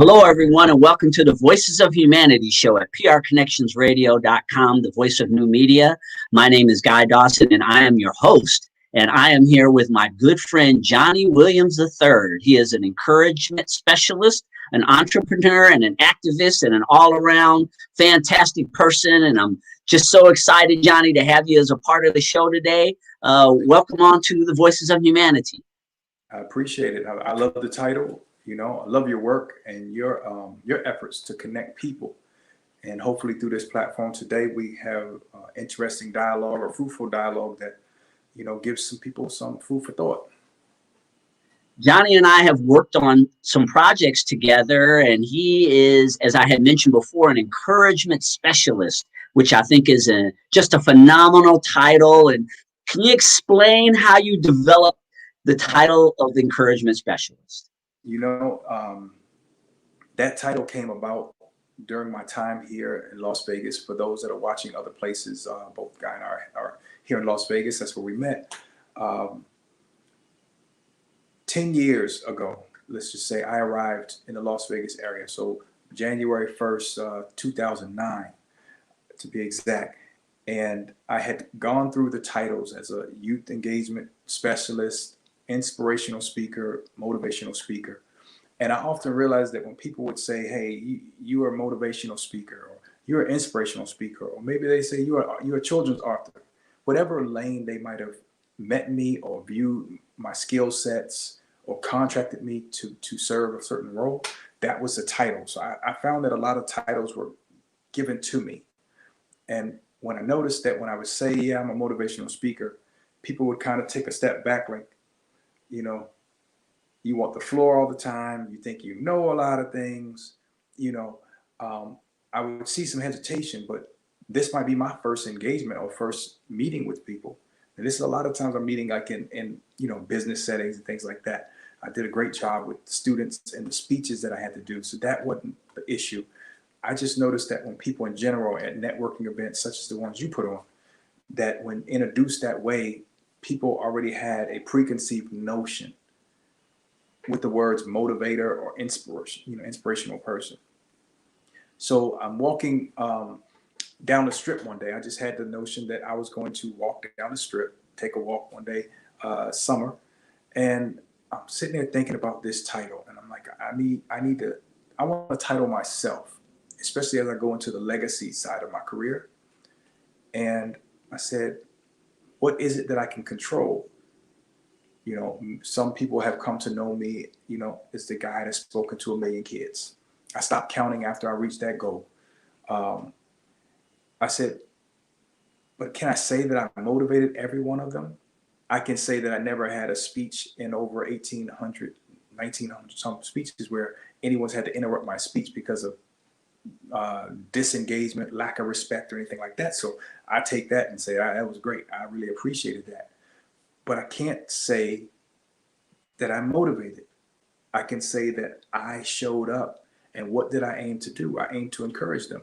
Hello, everyone, and welcome to the Voices of Humanity show at prconnectionsradio.com, the voice of new media. My name is Guy Dawson, and I am your host. And I am here with my good friend, Johnnie Williams III. He is an encouragement specialist, an entrepreneur, and an activist, and an all-around fantastic person. And I'm just so excited, Johnnie, to have you as a part of the show today. Welcome on to the Voices of Humanity. I appreciate it. I love the title. I love your work and your efforts to connect people. And hopefully through this platform today, we have interesting dialogue or fruitful dialogue that, gives some people some food for thought. Johnnie and I have worked on some projects together, and he is, as I had mentioned before, an encouragement specialist, which I think is just a phenomenal title. And can you explain how you developed the title of the encouragement specialist? That title came about during my time here in Las Vegas. For those that are watching other places, both Guy and I are here in Las Vegas. That's where we met. 10 years ago, let's just say, I arrived in the Las Vegas area. So January 1st, 2009, to be exact. And I had gone through the titles as a youth engagement specialist, inspirational speaker, motivational speaker. And I often realized that when people would say, hey, you are a motivational speaker, or you're an inspirational speaker, or maybe they say you're a children's author, whatever lane they might have met me or viewed my skill sets or contracted me to serve a certain role, that was the title. So I found that a lot of titles were given to me. And when I noticed that when I would say, yeah, I'm a motivational speaker, people would kind of take a step back, like, you want the floor all the time. You think you know a lot of things. I would see some hesitation, but this might be my first engagement or first meeting with people. And this is a lot of times I'm meeting like in business settings and things like that. I did a great job with the students and the speeches that I had to do. So that wasn't the issue. I just noticed that when people in general at networking events, such as the ones you put on, that when introduced that way, people already had a preconceived notion with the words motivator or inspiration, inspirational person. So I'm walking down the strip one day. I just had the notion that I was going to walk down the strip, take a walk one day, summer, and I'm sitting there thinking about this title, and I'm like, I want to title myself, especially as I go into the legacy side of my career. And I said, what is it that I can control? Some people have come to know me, as the guy that's spoken to 1 million kids. I stopped counting after I reached that goal. I said, but can I say that I motivated every one of them? I can say that I never had a speech in over 1,800, 1,900 some speeches where anyone's had to interrupt my speech because of disengagement, lack of respect, or anything like that. So I take that and say, that was great. I really appreciated that. But I can't say that I'm motivated. I can say that I showed up. And what did I aim to do? I aim to encourage them.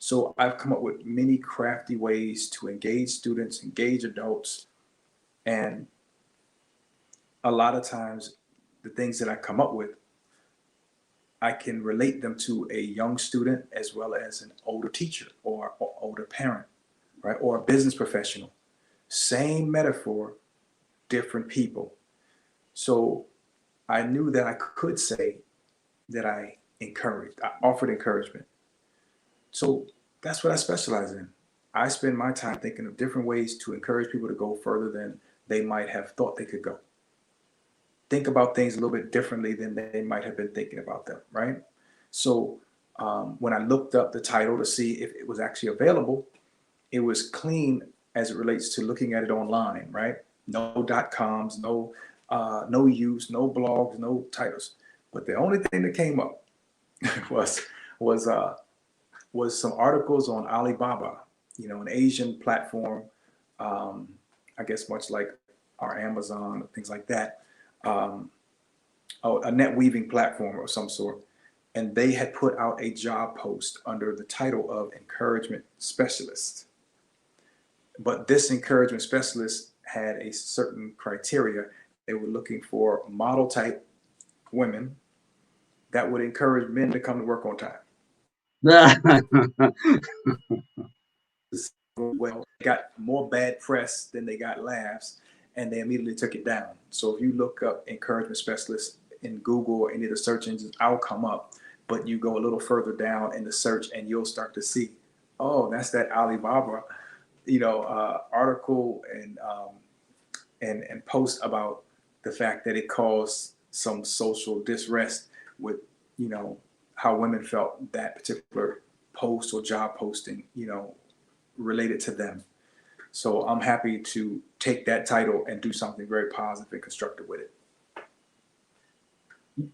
So I've come up with many crafty ways to engage students, engage adults. And a lot of times, the things that I come up with, I can relate them to a young student as well as an older teacher or older parent, right? Or a business professional. Same metaphor, different people. So I knew that I could say that I offered encouragement. So that's what I specialize in. I spend my time thinking of different ways to encourage people to go further than they might have thought they could go. Think about things a little bit differently than they might have been thinking about them, right? So when I looked up the title to see if it was actually available, it was clean as it relates to looking at it online, right? No .coms, no use, no blogs, no titles. But the only thing that came up was some articles on Alibaba, an Asian platform, I guess much like our Amazon, things like that, a net weaving platform of some sort. And they had put out a job post under the title of encouragement specialist. But this encouragement specialist had a certain criteria. They were looking for model type women that would encourage men to come to work on time. Well, they got more bad press than they got laughs, and they immediately took it down. So if you look up encouragement specialist in Google or any of the search engines, I'll come up. But you go a little further down in the search, and you'll start to see, oh, that's that Alibaba, article and post about the fact that it caused some social disrest with, how women felt that particular post or job posting, related to them. So I'm happy to take that title and do something very positive and constructive with it.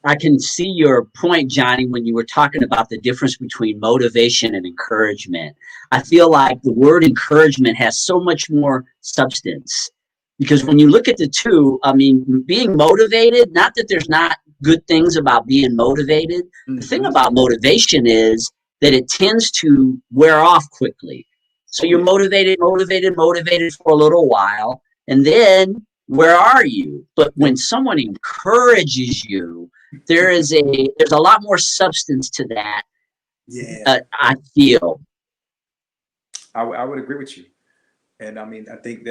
I can see your point, Johnny, when you were talking about the difference between motivation and encouragement. I feel like the word encouragement has so much more substance, because when you look at the two, I mean, being motivated, not that there's not good things about being motivated. Mm-hmm. The thing about motivation is that it tends to wear off quickly. So you're motivated for a little while, and then where are you? But when someone encourages you, there's a lot more substance to that. Yeah, I feel. I would agree with you, and I mean, I think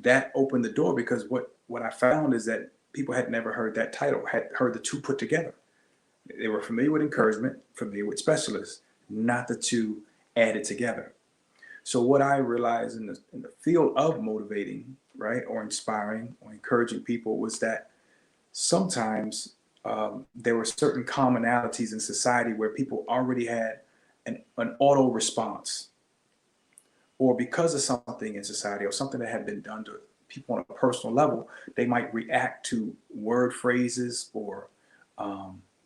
that opened the door, because what I found is that people had never heard that title, had heard the two put together. They were familiar with encouragement, familiar with specialists, not the two added together. So what I realized in the field of motivating, right, or inspiring or encouraging people, was that sometimes there were certain commonalities in society where people already had an auto response, or because of something in society or something that had been done to people on a personal level, they might react to word phrases or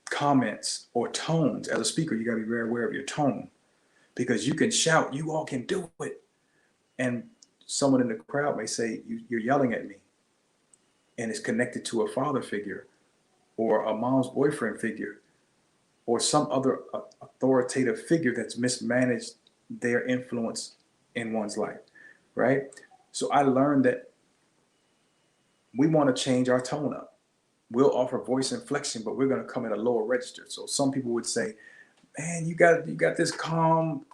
comments or tones. As a speaker, you got to be very aware of your tone, because you can shout, "You all can do it," and someone in the crowd may say, "You're yelling at me," and it's connected to a father figure or a mom's boyfriend figure or some other authoritative figure that's mismanaged their influence in one's life, right? So I learned that we want to change our tone up. We'll offer voice inflection, but we're going to come at a lower register. So some people would say, "Man, you got this calm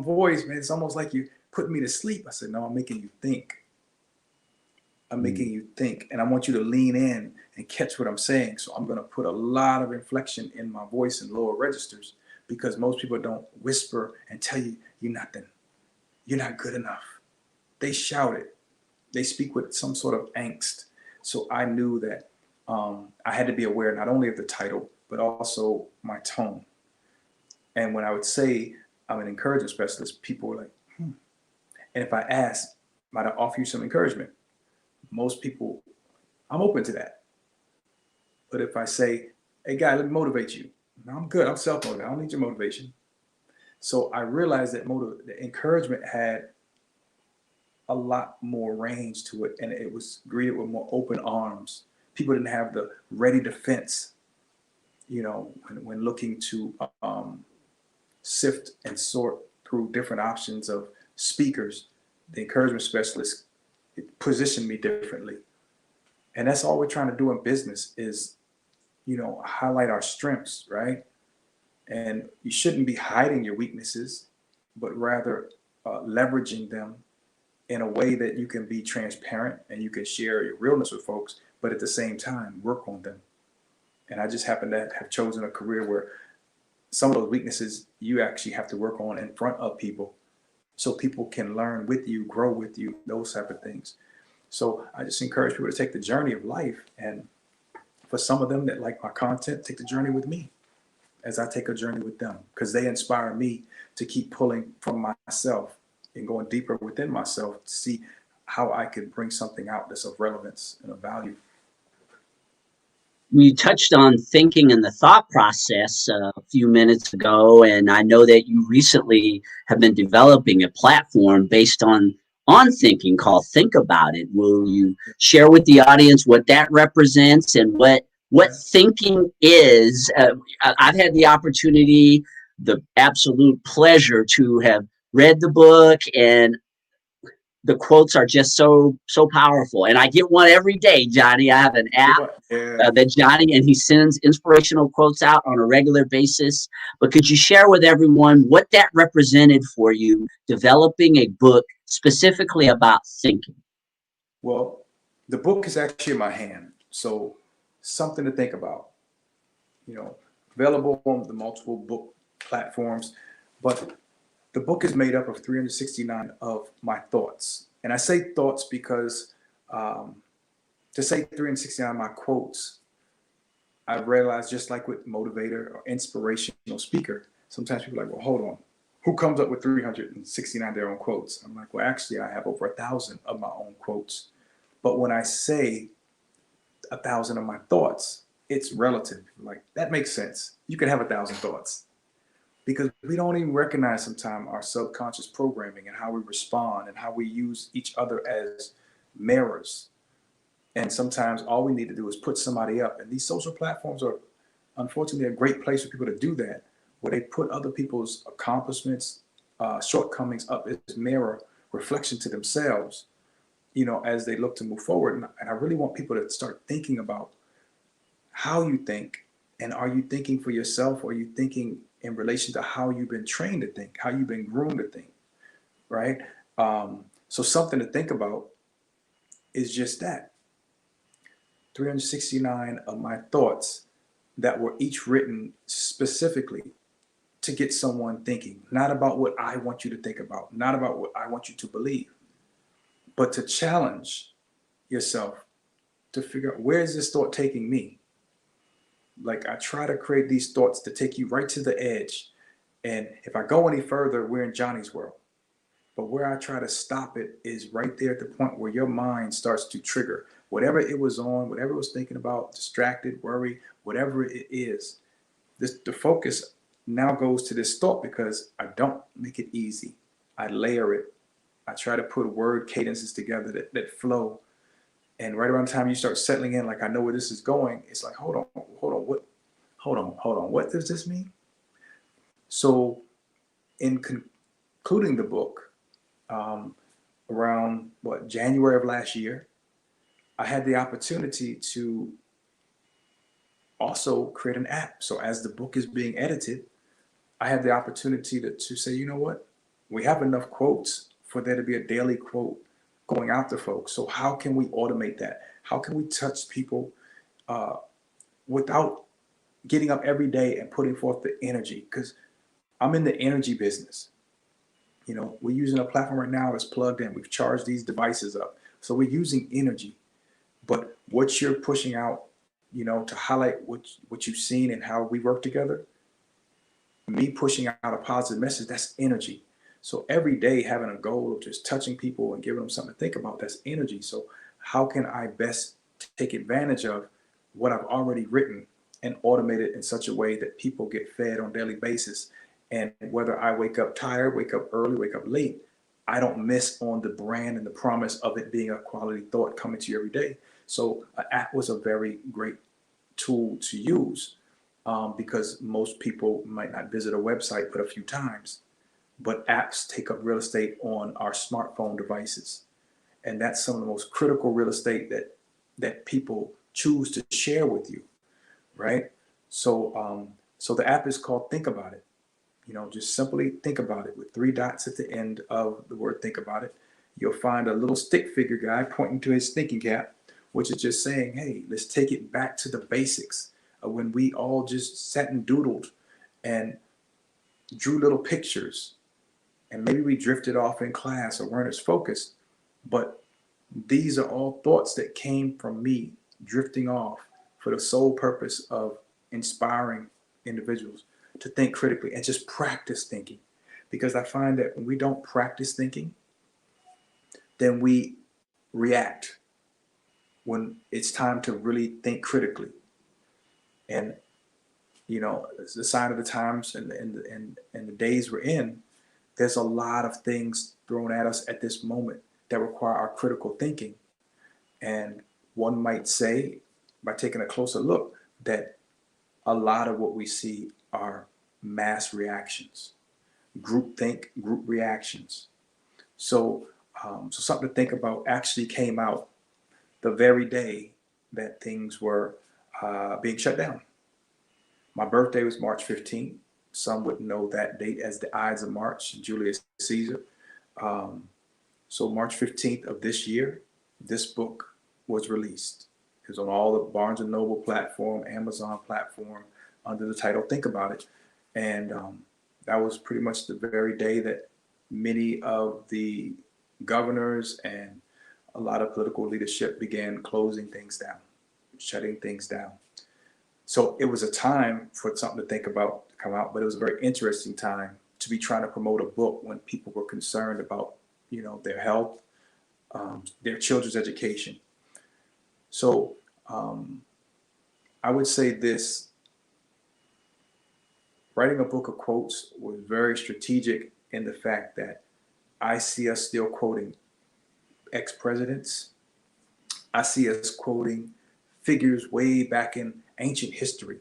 voice, man. It's almost like you put me to sleep." I said, "No, I'm making you think. I'm making you think, and I want you to lean in and catch what I'm saying. So I'm going to put a lot of inflection in my voice in lower registers, because most people don't whisper and tell you you're nothing. You're not good enough. They shout it. They speak with some sort of angst." So I knew that I had to be aware not only of the title, but also my tone. And when I would say I'm an encouragement specialist, people were like, And if I ask, might I offer you some encouragement? Most people, I'm open to that. But if I say, "Hey, guy, let me motivate you," no, I'm good. I'm self-motivated. I don't need your motivation. So I realized that the encouragement had a lot more range to it, and it was greeted with more open arms. People didn't have the ready defense, when looking to sift and sort through different options of speakers. The encouragement specialist positioned me differently. And that's all we're trying to do in business is, highlight our strengths, right? And you shouldn't be hiding your weaknesses, but rather leveraging them in a way that you can be transparent and you can share your realness with folks, but at the same time, work on them. And I just happen to have chosen a career where some of those weaknesses you actually have to work on in front of people, so people can learn with you, grow with you, those type of things. So I just encourage people to take the journey of life. And for some of them that like my content, take the journey with me as I take a journey with them, because they inspire me to keep pulling from myself and going deeper within myself to see how I can bring something out that's of relevance and of value. You touched on thinking and the thought process a few minutes ago, and I know that you recently have been developing a platform based on thinking called Think About It. Will you share with the audience what that represents and what thinking is? I've had the opportunity, the absolute pleasure to have read the book, and the quotes are just so powerful. And I get one every day, Johnny. I have an app Yeah. that Johnny, and he sends inspirational quotes out on a regular basis. But could you share with everyone what that represented for you, developing a book specifically about thinking? Well, the book is actually in my hand, so something to think about. You know, available on the multiple book platforms, but the book is made up of 369 of my thoughts, and I say thoughts because to say 369 of my quotes, I realized just like with motivator or inspirational speaker, sometimes people are like, well, hold on, who comes up with 369 of their own quotes? I'm like, well, actually, I have over 1,000 of my own quotes. But when I say 1,000 of my thoughts, it's relative. Like, that makes sense. You can have 1,000 thoughts because we don't even recognize sometimes our subconscious programming and how we respond and how we use each other as mirrors. And sometimes all we need to do is put somebody up. And these social platforms are unfortunately a great place for people to do that, where they put other people's accomplishments, shortcomings up as mirror reflection to themselves, you know, as they look to move forward. And I really want people to start thinking about how you think, and are you thinking for yourself, or are you thinking in relation to how you've been trained to think, how you've been groomed to think, right? So something to think about is just that. 369 of my thoughts that were each written specifically to get someone thinking, not about what I want you to think about, not about what I want you to believe, but to challenge yourself to figure out, where is this thought taking me? Like, I try to create these thoughts to take you right to the edge. And if I go any further, we're in Johnny's world. But where I try to stop it is right there at the point where your mind starts to trigger whatever it was on, whatever it was thinking about, distracted, worry, whatever it is. The focus now goes to this thought because I don't make it easy. I layer it. I try to put word cadences together that flow. And right around the time you start settling in, like, I know where this is going, it's like, hold on, what does this mean? So in concluding the book, around January of last year, I had the opportunity to also create an app. So as the book is being edited, I had the opportunity to say, you know what, we have enough quotes for there to be a daily quote going out to folks. So how can we automate that? How can we touch people without getting up every day and putting forth the energy? Because I'm in the energy business. You know, we're using a platform right now that's plugged in. We've charged these devices up. So we're using energy. But what you're pushing out, you know, to highlight what you've seen and how we work together, me pushing out a positive message, that's energy. So every day having a goal of just touching people and giving them something to think about, that's energy. So how can I best take advantage of what I've already written and automate it in such a way that people get fed on a daily basis? And whether I wake up tired, wake up early, wake up late, I don't miss on the brand and the promise of it being a quality thought coming to you every day. So an app was a very great tool to use, because most people might not visit a website but a few times. But apps take up real estate on our smartphone devices. And that's some of the most critical real estate that people choose to share with you, right? So the app is called Think About It. You know, just simply think about it with 3 dots at the end of the word think about it. You'll find a little stick figure guy pointing to his thinking cap, which is just saying, hey, let's take it back to the basics of when we all just sat and doodled and drew little pictures. And maybe we drifted off in class or weren't as focused. But these are all thoughts that came from me drifting off for the sole purpose of inspiring individuals to think critically and just practice thinking. Because I find that when we don't practice thinking, then we react when it's time to really think critically. And, you know, it's the sign of the times and the days we're in, there's a lot of things thrown at us at this moment that require our critical thinking. And one might say, by taking a closer look, that a lot of what we see are mass reactions, group think, group reactions. So So something to think about actually came out the very day that things were being shut down. My birthday was March 15th. Some would know that date as the Ides of March, Julius Caesar. So March 15th of this year, this book was released. It was on all the Barnes & Noble platform, Amazon platform, under the title Think About It. And that was pretty much the very day that many of the governors and a lot of political leadership began closing things down, shutting things down. So it was a time for something to think about to come out, but it was a very interesting time to be trying to promote a book when people were concerned about, their health, their children's education. So I would say this: writing a book of quotes was very strategic in the fact that I see us still quoting ex-presidents. I see us quoting figures way back in ancient history.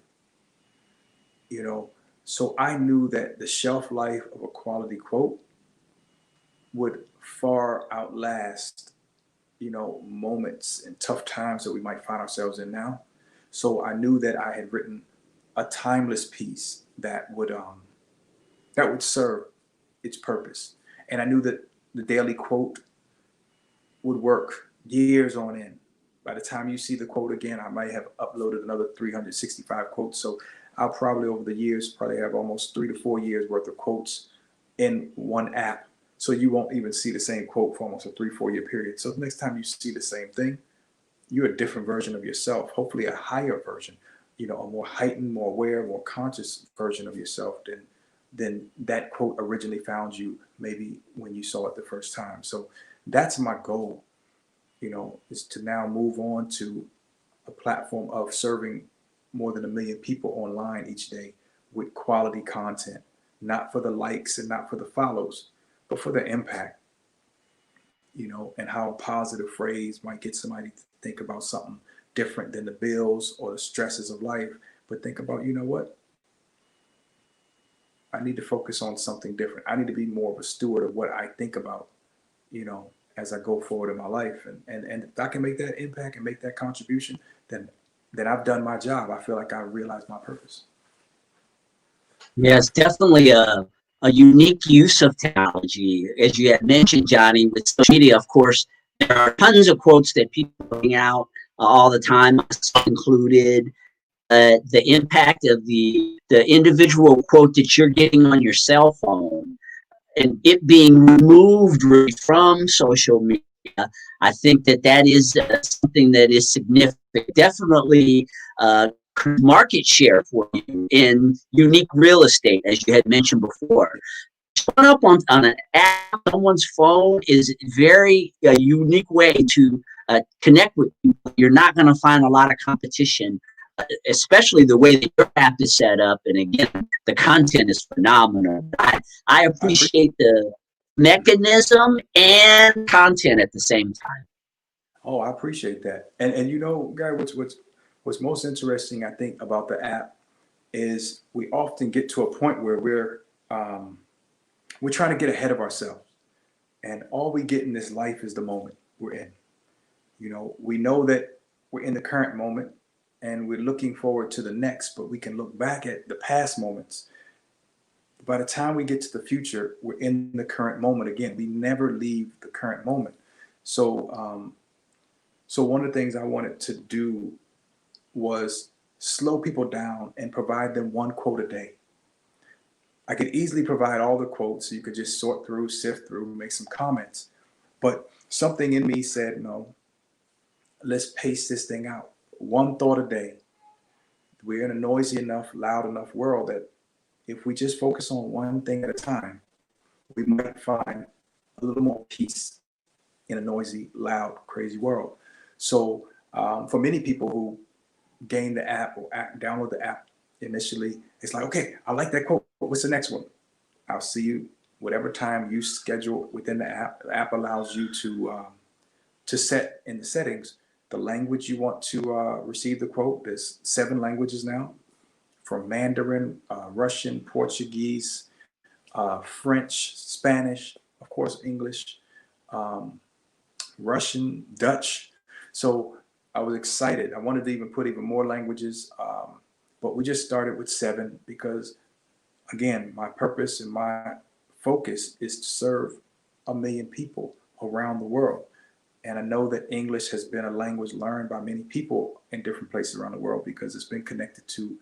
So I knew that the shelf life of a quality quote would far outlast, moments and tough times that we might find ourselves in now. So I knew that I had written a timeless piece that would serve its purpose. And I knew that the daily quote would work years on end. By the time you see the quote again, I might have uploaded another 365 quotes. So I'll probably over the years have almost 3 to 4 years worth of quotes in one app. So you won't even see the same quote for almost a 3-4 year period. So the next time you see the same thing, you're a different version of yourself, hopefully a higher version, a more heightened, more aware, more conscious version of yourself than that quote originally found you maybe when you saw it the first time. So that's my goal, is to now move on to a platform of serving more than 1 million people online each day with quality content, not for the likes and not for the follows, but for the impact, and how a positive phrase might get somebody to think about something different than the bills or the stresses of life, but think about, what? I need to focus on something different. I need to be more of a steward of what I think about, as I go forward in my life. And if I can make that impact and make that contribution, then I've done my job. I feel like I realized my purpose. Yes, definitely a unique use of technology. As you had mentioned, Johnny, with social media, of course, there are tons of quotes that people bring out all the time, myself included. The impact of the individual quote that you're getting on your cell phone and it being removed really from social media, I think that is something that is significant. Definitely market share for you in unique real estate, as you had mentioned before. Showing up on an app, someone's phone is very unique way to connect with people. You're not going to find a lot of competition, especially the way that your app is set up. And again, the content is phenomenal. I appreciate the mechanism and content at the same time. Oh, I appreciate that. And Guy, what's most interesting, I think, about the app is we often get to a point where we're trying to get ahead of ourselves. And all we get in this life is the moment we're in. We know that we're in the current moment and we're looking forward to the next, but we can look back at the past moments. By the time we get to the future, we're in the current moment again. We never leave the current moment. So one of the things I wanted to do was slow people down and provide them one quote a day. I could easily provide all the quotes so you could just sort through, sift through, make some comments. But something in me said, no, let's pace this thing out. One thought a day. We're in a noisy enough, loud enough world that if we just focus on one thing at a time, we might find a little more peace in a noisy, loud, crazy world. So for many people who gain the app or download the app initially, it's like, okay, I like that quote. What's the next one? I'll see you whatever time you schedule within the app. The app allows you to set in the settings the language you want to receive the quote. There's 7 languages now, from Mandarin, Russian, Portuguese, French, Spanish, of course, English, Russian, Dutch. So I was excited. I wanted to even put even more languages, but we just started with 7 because, again, my purpose and my focus is to serve 1 million people around the world. And I know that English has been a language learned by many people in different places around the world because it's been connected to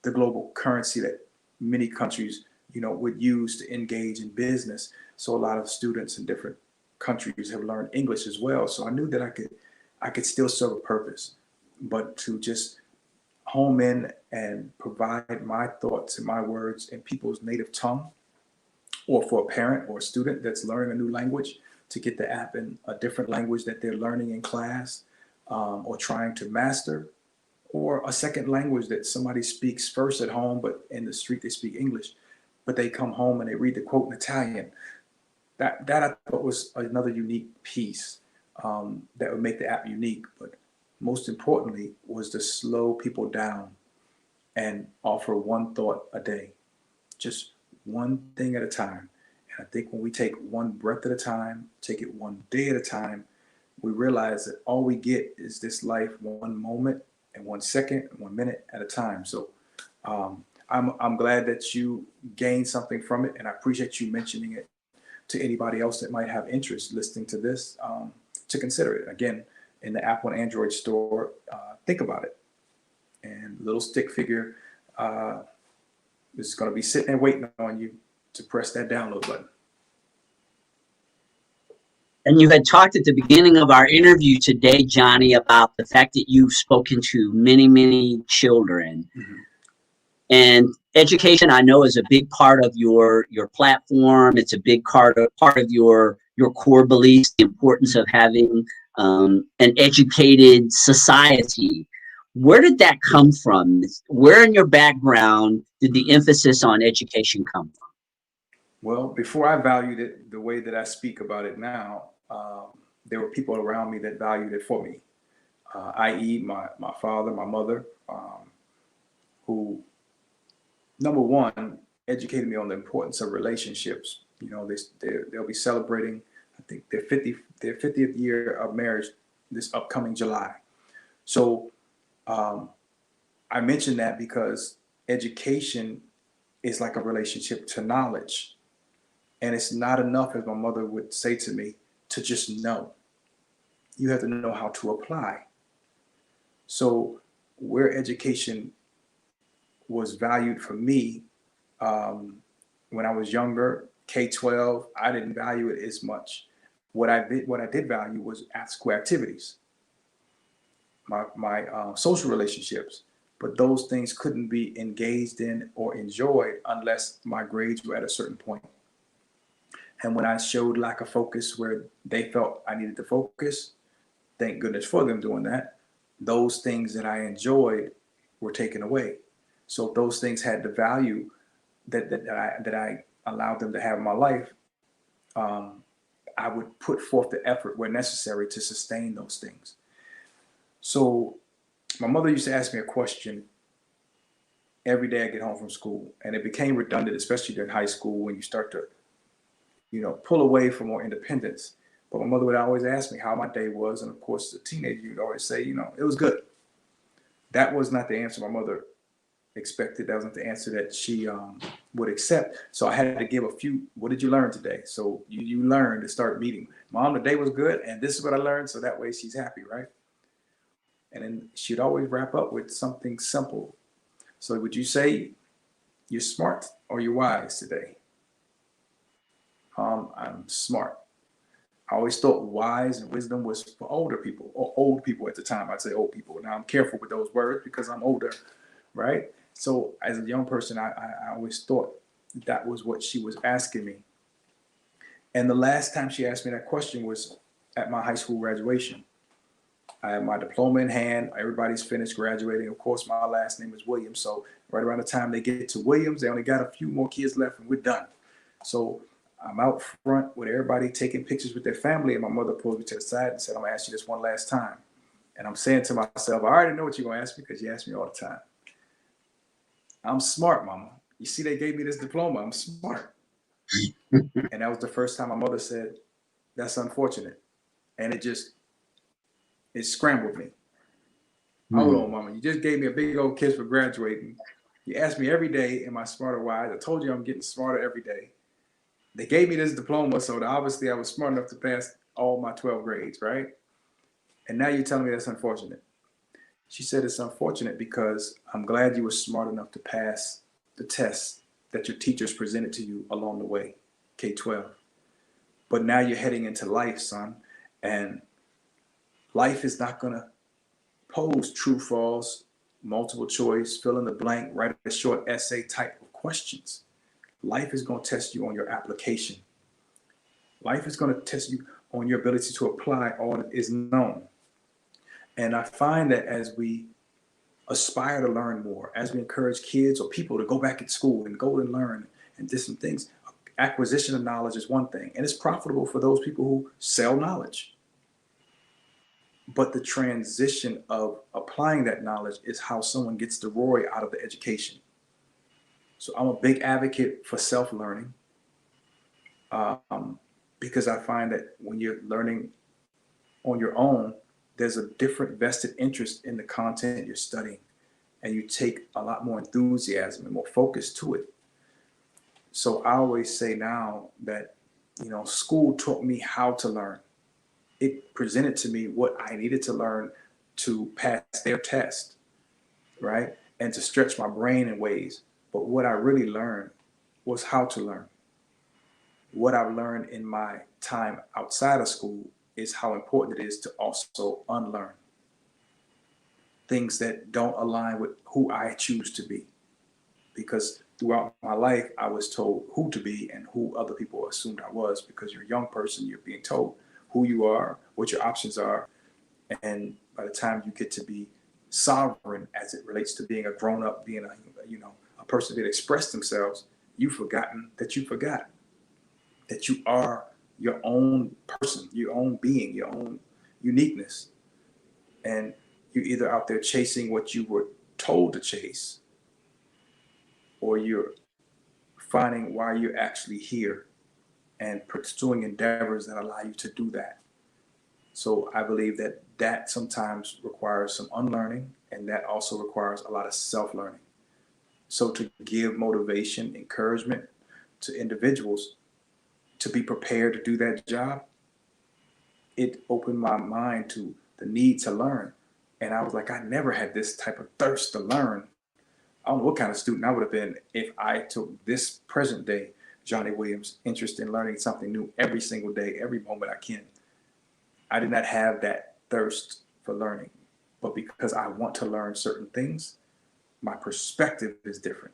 the global currency that many countries, would use to engage in business. So a lot of students in different countries have learned English as well. So I knew that I could still serve a purpose, but to just home in and provide my thoughts and my words in people's native tongue, or for a parent or a student that's learning a new language, to get the app in a different language that they're learning in class, or trying to master, or a second language that somebody speaks first at home, but in the street they speak English, but they come home and they read the quote in Italian. That I thought was another unique piece that would make the app unique. But most importantly was to slow people down and offer one thought a day, just one thing at a time. And I think when we take one breath at a time, take it one day at a time, we realize that all we get is this life, one moment and 1 second and 1 minute at a time. So I'm glad that you gained something from it, and I appreciate you mentioning it to anybody else that might have interest listening to this, to consider it. Again, in the Apple and Android store, think about it. And little stick figure is going to be sitting there waiting on you to press that download button. And you had talked at the beginning of our interview today, Johnny, about the fact that you've spoken to many, many children. Mm-hmm. And education, I know, is a big part of your platform. It's a big part of your core beliefs, the importance of having an educated society. Where did that come from? Where in your background did the emphasis on education come from? Well, before I valued it the way that I speak about it now, there were people around me that valued it for me, i.e. my father, my mother, who, number one, educated me on the importance of relationships. They'll be celebrating, I think, their 50th year of marriage this upcoming July. So I mention that because education is like a relationship to knowledge. And it's not enough, as my mother would say to me, to just know. You have to know how to apply. So where education was valued for me, when I was younger, K-12, I didn't value it as much. What I did value was after-school activities, my social relationships, but those things couldn't be engaged in or enjoyed unless my grades were at a certain point. And when I showed lack of focus where they felt I needed to focus, thank goodness for them doing that, those things that I enjoyed were taken away. So if those things had the value that I allowed them to have in my life, I would put forth the effort where necessary to sustain those things. So my mother used to ask me a question every day I get home from school, and it became redundant, especially during high school when you start to, pull away from more independence. But my mother would always ask me how my day was, and of course, as a teenager, you'd always say, it was good. That was not the answer my mother expected. That wasn't the answer that she would accept. So I had to give a few. What did you learn today? So you learned to start meeting. Mom, the day was good, and this is what I learned. So that way she's happy, right? And then she'd always wrap up with something simple. So would you say you're smart or you're wise today? I'm smart. I always thought wise and wisdom was for older people, or old people at the time. I'd say old people. Now I'm careful with those words because I'm older, right? So as a young person, I always thought that was what she was asking me. And the last time she asked me that question was at my high school graduation. I have my diploma in hand. Everybody's finished graduating. Of course, my last name is Williams. So right around the time they get to Williams, they only got a few more kids left and we're done. So I'm out front with everybody taking pictures with their family. And my mother pulled me to the side and said, I'm gonna ask you this one last time. And I'm saying to myself, I already know what you're gonna ask me because you ask me all the time. I'm smart, Mama. You see, they gave me this diploma. I'm smart. And that was the first time my mother said, That's unfortunate. And it scrambled me. Hold Mm. on, mama. You just gave me a big old kiss for graduating. You asked me every day, am I smarter wise? I told you I'm getting smarter every day. They gave me this diploma, so obviously I was smart enough to pass all my 12 grades, right? And now you're telling me that's unfortunate. She said it's unfortunate because I'm glad you were smart enough to pass the tests that your teachers presented to you along the way, K-12. But now you're heading into life, son, and life is not going to pose true, false, multiple choice, fill in the blank, write a short essay type of questions. Life is going to test you on your application. Life is going to test you on your ability to apply all that is known. And I find that as we aspire to learn more, as we encourage kids or people to go back at school and go and learn and different things, acquisition of knowledge is one thing, and it's profitable for those people who sell knowledge. But the transition of applying that knowledge is how someone gets the ROI out of the education. So I'm a big advocate for self-learning, because I find that when you're learning on your own, there's a different vested interest in the content you're studying, and you take a lot more enthusiasm and more focus to it. So I always say now that, school taught me how to learn. It presented to me what I needed to learn to pass their test, right? And to stretch my brain in ways. But what I really learned was how to learn. What I've learned in my time outside of school is how important it is to also unlearn things that don't align with who I choose to be. Because throughout my life, I was told who to be and who other people assumed I was. Because you're a young person, you're being told who you are, what your options are. And by the time you get to be sovereign as it relates to being a grown up, being a person that expressed themselves, you've forgotten that you forgot that you are your own person, your own being, your own uniqueness. And you're either out there chasing what you were told to chase, or you're finding why you're actually here and pursuing endeavors that allow you to do that. So I believe that sometimes requires some unlearning, and that also requires a lot of self-learning. So to give motivation, encouragement to individuals to be prepared to do that job, it opened my mind to the need to learn. And I was like, I never had this type of thirst to learn. I don't know what kind of student I would have been if I took this present day Johnnie Williams interest in learning something new every single day, every moment I can. I did not have that thirst for learning, but because I want to learn certain things, my perspective is different.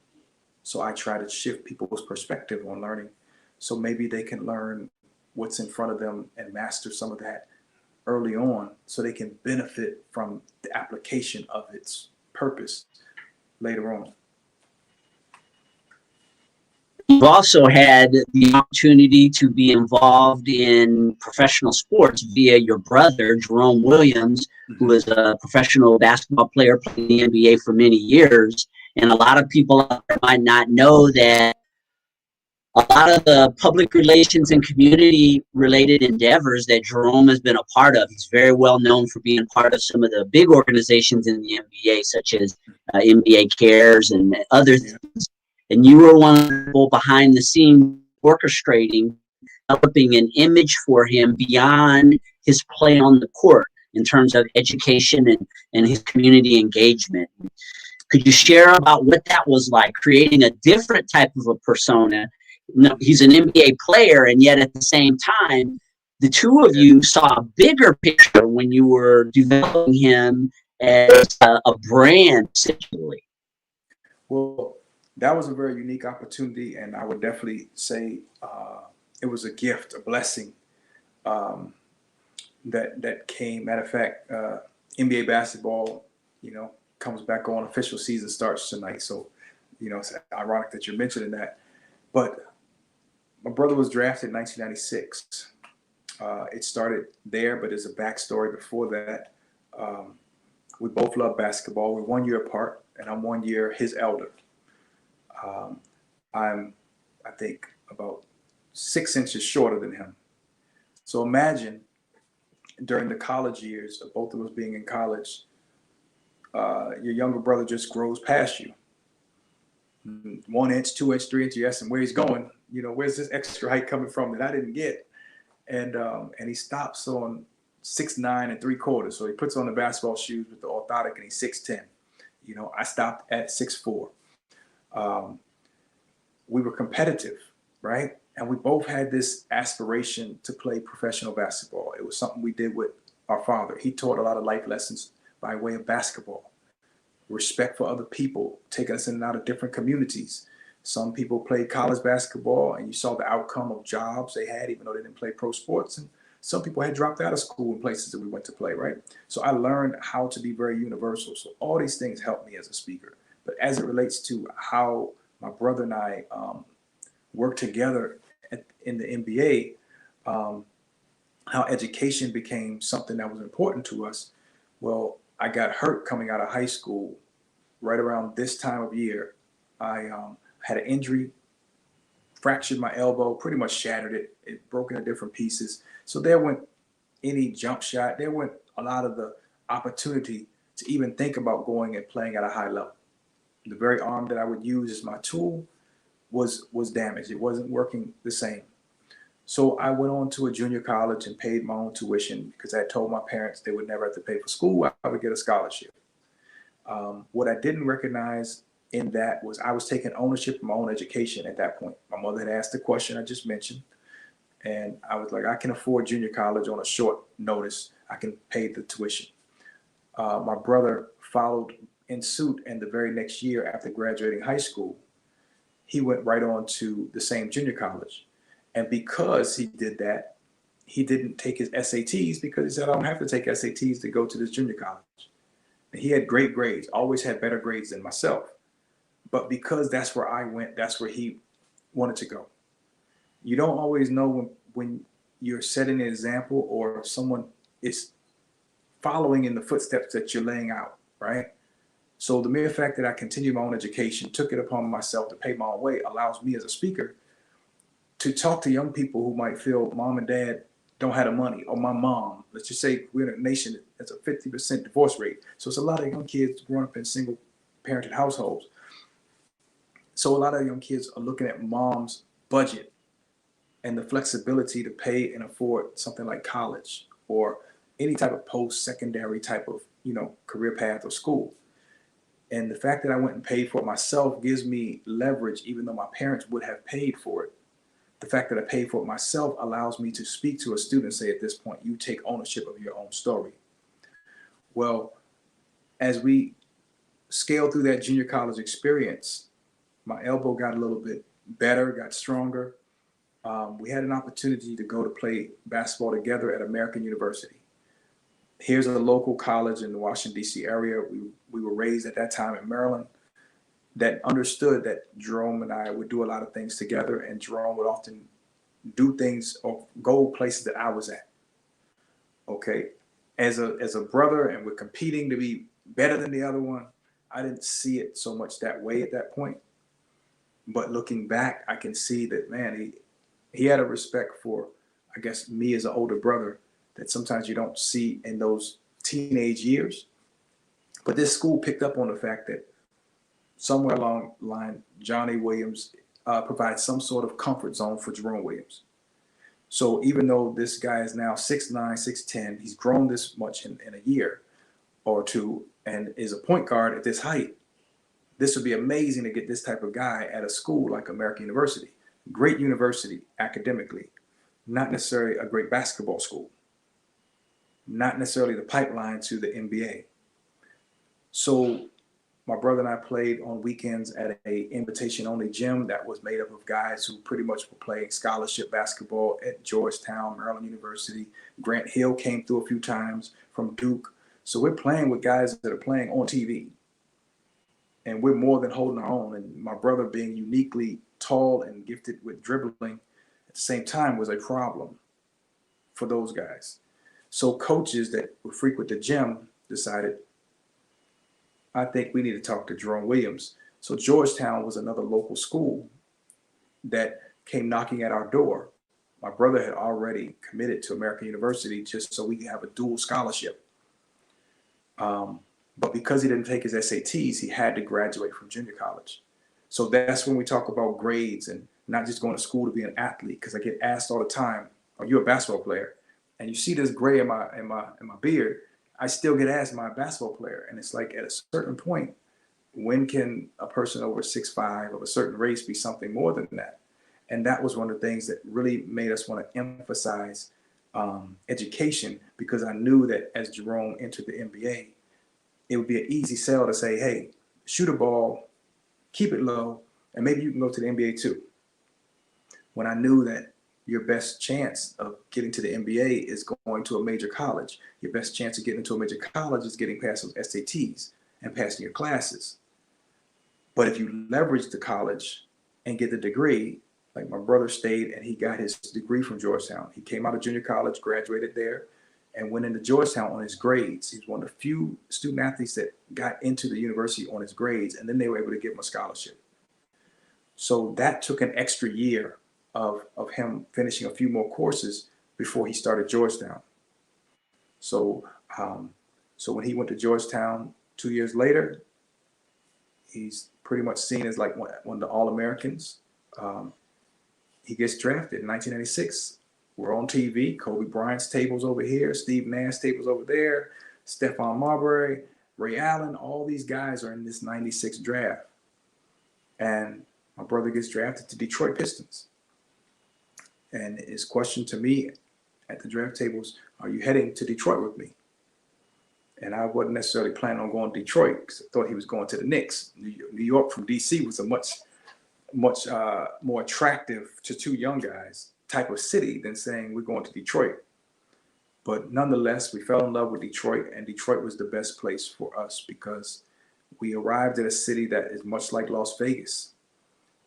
So I try to shift people's perspective on learning, so maybe they can learn what's in front of them and master some of that early on, so they can benefit from the application of its purpose later on. You've also had the opportunity to be involved in professional sports via your brother, Jerome Williams, who was a professional basketball player, playing the NBA for many years. And a lot of people out there might not know that a lot of the public relations and community related endeavors that Jerome has been a part of. He's very well known for being part of some of the big organizations in the NBA, such as NBA Cares and others. Yeah. And you were one of the people behind the scenes orchestrating, developing an image for him beyond his play on the court in terms of education and his community engagement. Could you share about what that was like, creating a different type of a persona? No, he's an NBA player, and yet at the same time, the two of you saw a bigger picture when you were developing him as a brand, essentially. Well, that was a very unique opportunity, and I would definitely say it was a gift, a blessing that came. Matter of fact, NBA basketball, comes back on. Official season starts tonight, so it's ironic that you're mentioning that. But my brother was drafted in 1996. It started there, but there's a backstory before that. We both love basketball. We're 1 year apart, and I'm 1 year his elder. I'm, I think, about 6 inches shorter than him. So imagine during the college years of both of us being in college, your younger brother just grows past you. 1 inch, 2 inch, 3 inch, you ask him where he's going, you know, where's this extra height coming from that I didn't get? And he stops on 6'9 3/4. So he puts on the basketball shoes with the orthotic and he's 6'10. You know, I stopped at 6'4. We were competitive, right? And we both had this aspiration to play professional basketball. It was something we did with our father. He taught a lot of life lessons by way of basketball. Respect for other people, taking us in and out of different communities. Some people played college basketball and you saw the outcome of jobs they had, even though they didn't play pro sports. And some people had dropped out of school in places that we went to play, right? So I learned how to be very universal. So all these things helped me as a speaker. But as it relates to how my brother and I work together in the NBA, how education became something that was important to us. Well, I got hurt coming out of high school right around this time of year. I had an injury, fractured my elbow, pretty much shattered it. It broke into different pieces. So there went any jump shot. There went a lot of the opportunity to even think about going and playing at a high level. The very arm that I would use as my tool was damaged. It wasn't working the same. So I went on to a junior college and paid my own tuition because I had told my parents they would never have to pay for school. I would get a scholarship. What I didn't recognize in that was I was taking ownership of my own education at that point. My mother had asked the question I just mentioned, and I was like, I can afford junior college on a short notice. I can pay the tuition. My brother followed in suit, and the very next year after graduating high school, he went right on to the same junior college. And because he did that, he didn't take his SATs because he said, I don't have to take SATs to go to this junior college. And he had great grades, always had better grades than myself. But because that's where I went, that's where he wanted to go. You don't always know when you're setting an example or someone is following in the footsteps that you're laying out, right? So the mere fact that I continued my own education, took it upon myself to pay my own way, allows me as a speaker to talk to young people who might feel mom and dad don't have the money, or my mom. Let's just say we're in a nation that's a 50% divorce rate. So it's a lot of young kids growing up in single parented households. So a lot of young kids are looking at mom's budget and the flexibility to pay and afford something like college or any type of post-secondary type of, career path or school. And the fact that I went and paid for it myself gives me leverage, even though my parents would have paid for it. The fact that I paid for it myself allows me to speak to a student and say, at this point, you take ownership of your own story. Well, as we scaled through that junior college experience, my elbow got a little bit better, got stronger. We had an opportunity to go to play basketball together at American University. Here's a local college in the Washington, D.C. area. We were raised at that time in Maryland, that understood that Jerome and I would do a lot of things together, and Jerome would often do things or go places that I was at. Okay. As a brother, and we're competing to be better than the other one, I didn't see it so much that way at that point. But looking back, I can see that, man, he had a respect for, I guess, me as an older brother that sometimes you don't see in those teenage years. But this school picked up on the fact that somewhere along the line, Johnnie Williams provides some sort of comfort zone for Jerome Williams. So even though this guy is now 6'9", 6'10", he's grown this much in a year or two and is a point guard at this height, this would be amazing to get this type of guy at a school like American University. Great university academically, not necessarily a great basketball school, not necessarily the pipeline to the NBA. So my brother and I played on weekends at a invitation-only gym that was made up of guys who pretty much were playing scholarship basketball at Georgetown, Maryland University. Grant Hill came through a few times from Duke. So we're playing with guys that are playing on TV. And we're more than holding our own. And my brother, being uniquely tall and gifted with dribbling at the same time, was a problem for those guys. So coaches that would frequent the gym decided, I think we need to talk to Jerome Williams. So Georgetown was another local school that came knocking at our door My brother had already committed to American University just so we could have a dual scholarship. But because he didn't take his SATs, he had to graduate from junior college. So that's when we talk about grades and not just going to school to be an athlete. Because I get asked all the time, "Are you a basketball player?" And you see this gray in my beard. I still get asked, "Am I a basketball player?" And it's like, at a certain point, when can a person over 6'5" of a certain race be something more than that? And that was one of the things that really made us want to emphasize education, because I knew that as Jerome entered the NBA, it would be an easy sell to say, "Hey, shoot a ball, keep it low, and maybe you can go to the NBA too." When I knew that your best chance of getting to the NBA is going to a major college. Your best chance of getting into a major college is getting past those SATs and passing your classes. But if you leverage the college and get the degree, like my brother stayed and he got his degree from Georgetown. He came out of junior college, graduated there, and went into Georgetown on his grades. He's one of the few student athletes that got into the university on his grades, and then they were able to give him a scholarship. So that took an extra year of him finishing a few more courses before he started Georgetown. So when he went to Georgetown 2 years later, he's pretty much seen as like one of the All-Americans. He gets drafted in 1996. We're on TV. Kobe Bryant's table's over here. Steve Nash's table's over there. Stephon Marbury, Ray Allen, all these guys are in this 96 draft. And my brother gets drafted to Detroit Pistons. And his question to me at the draft tables, "Are you heading to Detroit with me?" And I wasn't necessarily planning on going to Detroit, because I thought he was going to the Knicks. New York from DC was a much more attractive to two young guys type of city than saying we're going to Detroit. But nonetheless, we fell in love with Detroit, and Detroit was the best place for us because we arrived at a city that is much like Las Vegas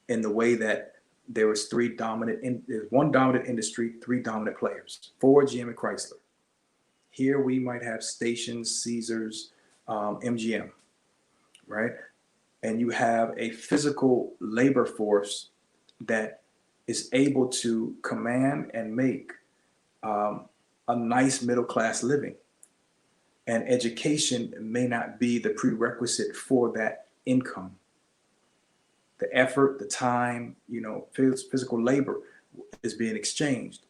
in the way that there was there's one dominant industry, three dominant players: Ford, GM, and Chrysler. Here we might have stations, Caesars, MGM, right? And you have a physical labor force that is able to command and make a nice middle-class living. And education may not be the prerequisite for that income. The effort, the time, physical labor is being exchanged.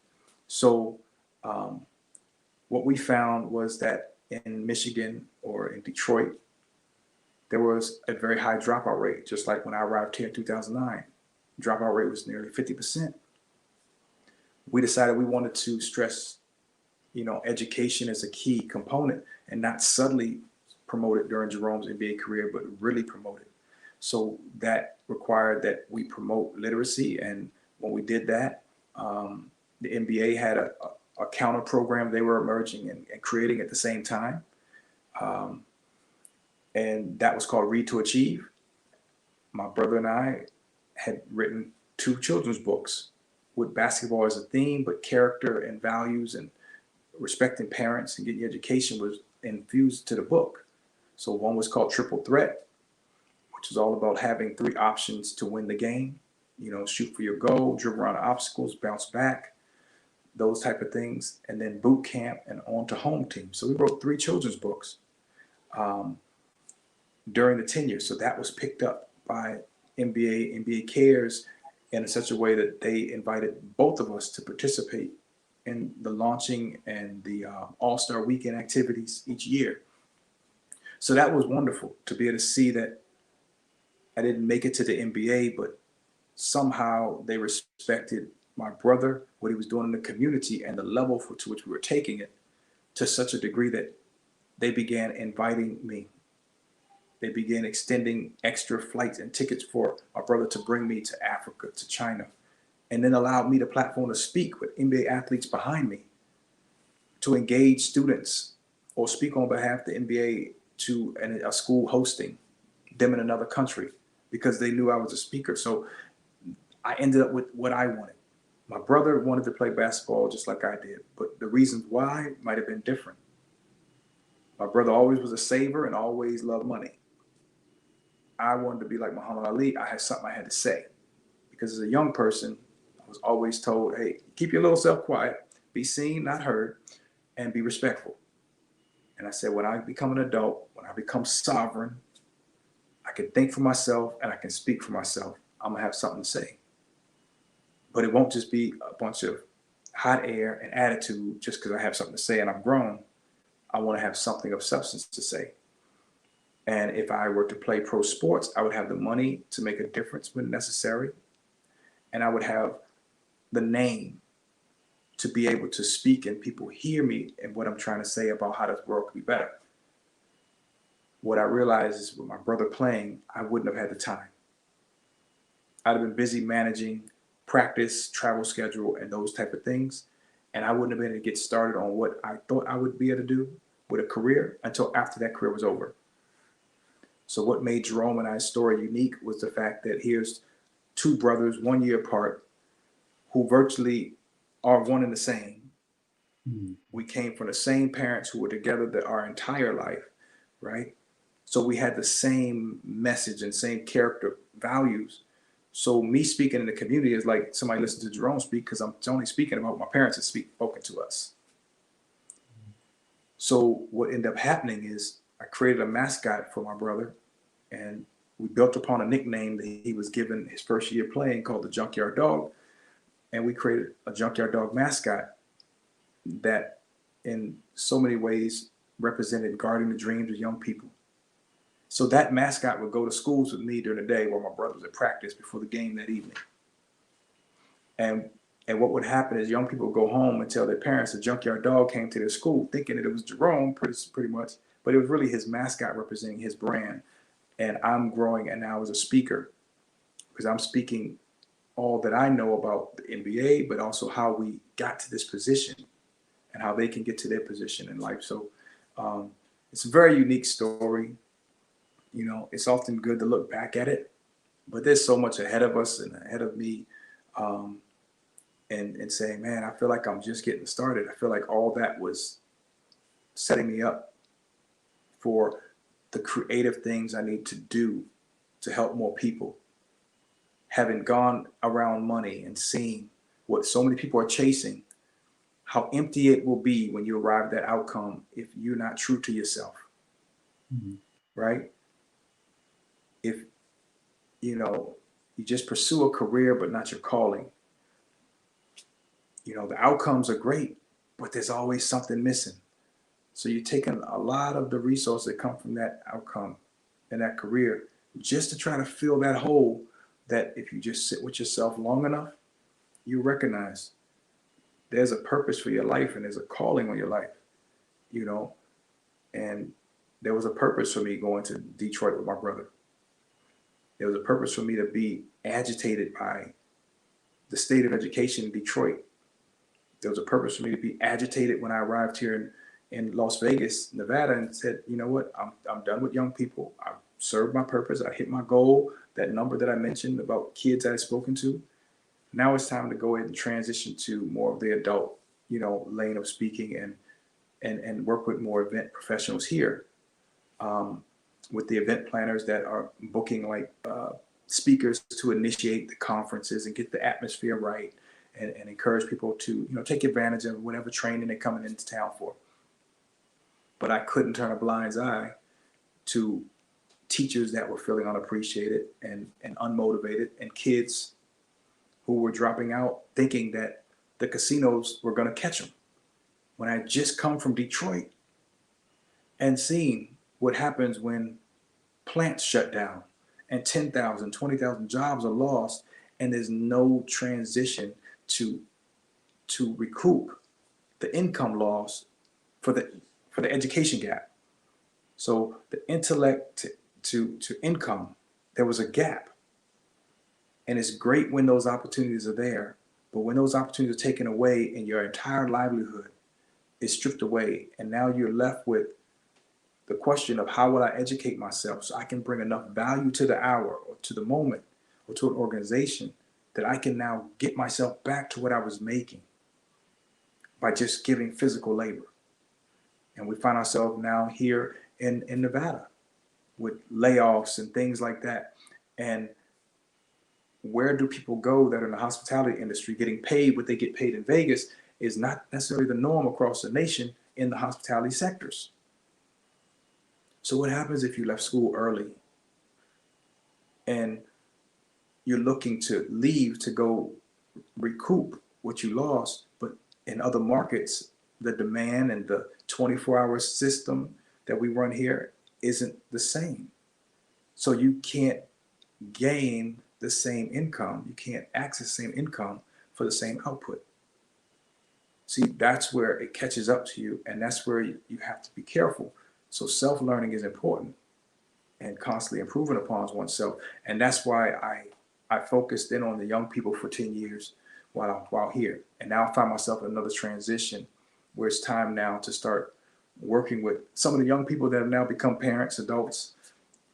So what we found was that in Michigan or in Detroit, there was a very high dropout rate, just like when I arrived here in 2009. Dropout rate was nearly 50%. We decided we wanted to stress, education as a key component and not subtly promote it during Jerome's NBA career, but really promote it. So that required that we promote literacy. And when we did that, the NBA had a counter program they were emerging and creating at the same time. And that was called Read to Achieve. My brother and I had written 2 children's books with basketball as a theme, but character and values and respecting parents and getting education was infused to the book. So one was called Triple Threat, which is all about having 3 options to win the game. Shoot for your goal, dribble around obstacles, bounce back, those type of things. And then boot camp and on to home team. So we wrote 3 children's books during the tenure. So that was picked up by NBA Cares in such a way that they invited both of us to participate in the launching and the All-Star Weekend activities each year. So that was wonderful to be able to see that I didn't make it to the NBA, but somehow they respected my brother, what he was doing in the community, and the level to which we were taking it, to such a degree that they began inviting me. They began extending extra flights and tickets for my brother to bring me to Africa, to China, and then allowed me the platform to speak with NBA athletes behind me, to engage students or speak on behalf of the NBA to a school hosting them in another country because they knew I was a speaker. So I ended up with what I wanted. My brother wanted to play basketball just like I did, but the reasons why might have been different. My brother always was a saver and always loved money. I wanted to be like Muhammad Ali. I had something I had to say because as a young person, I was always told, hey, keep your little self quiet, be seen, not heard, and be respectful. And I said, when I become an adult, when I become sovereign, I can think for myself and I can speak for myself. I'm gonna have something to say. But it won't just be a bunch of hot air and attitude just because I have something to say and I'm grown. I want to have something of substance to say. And if I were to play pro sports, I would have the money to make a difference when necessary. And I would have the name to be able to speak and people hear me and what I'm trying to say about how this world could be better. What I realized is with my brother playing, I wouldn't have had the time. I'd have been busy managing practice, travel schedule, and those type of things. And I wouldn't have been able to get started on what I thought I would be able to do with a career until after that career was over. So what made Jerome and I's story unique was the fact that here's two brothers 1 year apart who virtually are one and the same. Mm-hmm. We came from the same parents who were together our entire life, right? So we had the same message and same character values. So me speaking in the community is like somebody listening to Jerome speak because I'm only speaking about what my parents have spoken to us. So what ended up happening is I created a mascot for my brother, and we built upon a nickname that he was given his first year playing called the Junkyard Dog. And we created a Junkyard Dog mascot that in so many ways represented guarding the dreams of young people. So that mascot would go to schools with me during the day while my brother was at practice before the game that evening. And what would happen is young people would go home and tell their parents the Junkyard Dog came to their school thinking that it was Jerome pretty much, but it was really his mascot representing his brand. And I'm growing and now as a speaker because I'm speaking all that I know about the NBA, but also how we got to this position and how they can get to their position in life. So it's a very unique story. You know, it's often good to look back at it, but there's so much ahead of us and ahead of me. And saying, man, I feel like I'm just getting started. I feel like all that was setting me up for the creative things I need to do to help more people. Having gone around money and seeing what so many people are chasing, how empty it will be when you arrive at that outcome if you're not true to yourself, mm-hmm. Right? If, you know, you just pursue a career but not your calling, you know, the outcomes are great, but there's always something missing. So you're taking a lot of the resources that come from that outcome and that career just to try to fill that hole that if you just sit with yourself long enough, you recognize there's a purpose for your life and there's a calling on your life, you know. And there was a purpose for me going to Detroit with my brother. There was a purpose for me to be agitated by the state of education in Detroit. There was a purpose for me to be agitated when I arrived here in Las Vegas, Nevada, and said, you know what, I'm done with young people. I've served my purpose. I hit my goal, that number that I mentioned about kids I've spoken to. Now it's time to go ahead and transition to more of the adult, you know, lane of speaking and work with more event professionals here, with the event planners that are booking like speakers to initiate the conferences and get the atmosphere right. And encourage people to, you know, take advantage of whatever training they're coming into town for. But I couldn't turn a blind eye to teachers that were feeling unappreciated and unmotivated, and kids who were dropping out thinking that the casinos were going to catch them. When I just come from Detroit and seen what happens when plants shut down and 10,000, 20,000 jobs are lost and there's no transition to recoup the income loss for the education gap. So the intellect to income, there was a gap. And it's great when those opportunities are there, but when those opportunities are taken away and your entire livelihood is stripped away, and now you're left with the question of how will I educate myself so I can bring enough value to the hour or to the moment or to an organization that I can now get myself back to what I was making by just giving physical labor. And we find ourselves now here in Nevada with layoffs and things like that. And where do people go that are in the hospitality industry getting paid what they get paid in Vegas is not necessarily the norm across the nation in the hospitality sectors. So what happens if you left school early and you're looking to leave to go recoup what you lost, but in other markets, the demand and the 24-hour system that we run here isn't the same. So you can't gain the same income. You can't access the same income for the same output. See, that's where it catches up to you, and that's where you have to be careful. So self-learning is important and constantly improving upon oneself. And that's why I focused in on the young people for 10 years while here. And now I find myself in another transition where it's time now to start working with some of the young people that have now become parents, adults,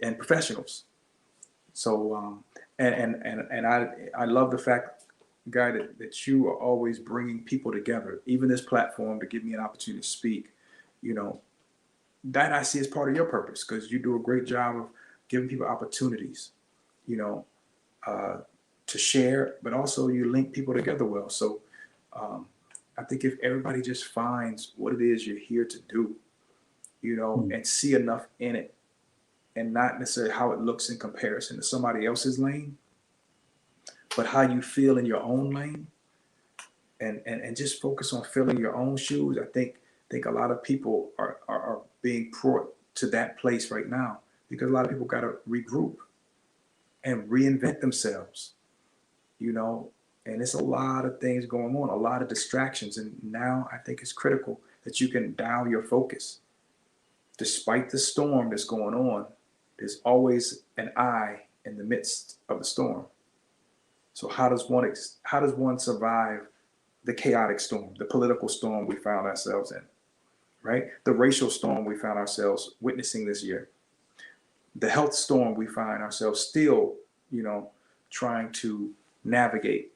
and professionals. So, and I love the fact, Guy, that you are always bringing people together, even this platform to give me an opportunity to speak, you know, that I see as part of your purpose, because you do a great job of giving people opportunities, you know, to share, but also you link people together well. So I think if everybody just finds what it is you're here to do, you know, and see enough in it, and not necessarily how it looks in comparison to somebody else's lane, but how you feel in your own lane, and just focus on filling your own shoes. I think a lot of people are being brought to that place right now, because a lot of people got to regroup and reinvent themselves, you know, and it's a lot of things going on, a lot of distractions. And now I think it's critical that you can dial your focus. Despite the storm that's going on, there's always an eye in the midst of the storm. So how does one survive the chaotic storm, the political storm we found ourselves in, right? The racial storm we found ourselves witnessing this year, the health storm we find ourselves still, you know, trying to navigate.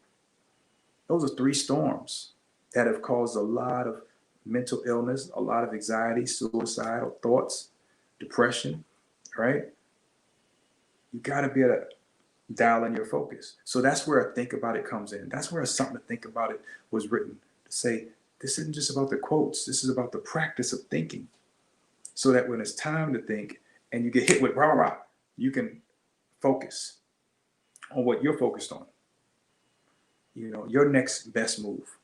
Those are 3 storms that have caused a lot of mental illness, a lot of anxiety, suicidal thoughts, depression, right? You got to be able to dial in your focus. So that's where a Think About It comes in. That's where Something to Think About It was written, to say, this isn't just about the quotes. This is about the practice of thinking, so that when it's time to think and you get hit with rah, rah, rah, you can focus on what you're focused on, you know, your next best move.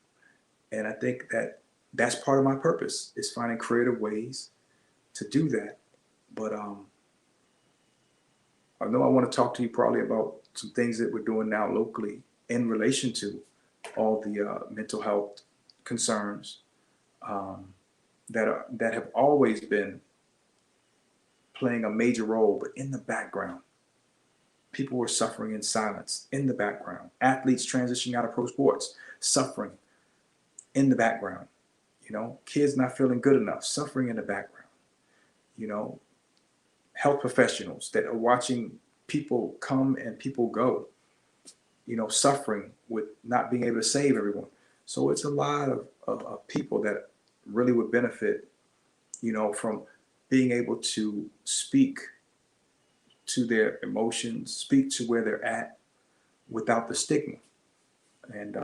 And I think that that's part of my purpose, is finding creative ways to do that. But I know I want to talk to you probably about some things that we're doing now locally in relation to all the mental health concerns that have always been playing a major role, but in the background. People were suffering in silence in the background. Athletes transitioning out of pro sports, suffering in the background. You know, kids not feeling good enough, suffering in the background. You know, health professionals that are watching people come and people go, you know, suffering with not being able to save everyone. So it's a lot of people that really would benefit, you know, from being able to speak to their emotions, speak to where they're at without the stigma. And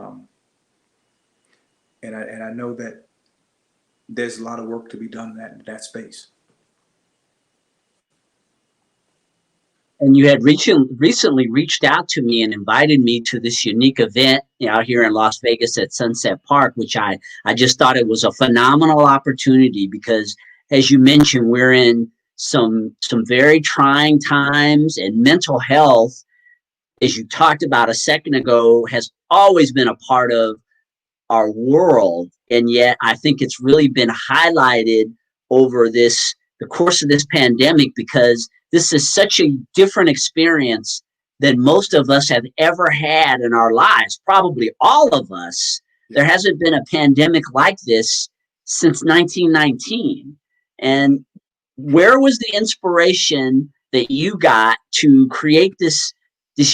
I know that there's a lot of work to be done in that space. And you had recently reached out to me and invited me to this unique event out here in Las Vegas at Sunset Park, which I just thought it was a phenomenal opportunity, because, as you mentioned, we're in some very trying times, and mental health, as you talked about a second ago, has always been a part of our world. And yet I think it's really been highlighted over the course of this pandemic, because this is such a different experience than most of us have ever had in our lives. Probably all of us. Yeah. There hasn't been a pandemic like this since 1919. And where was the inspiration that you got to create this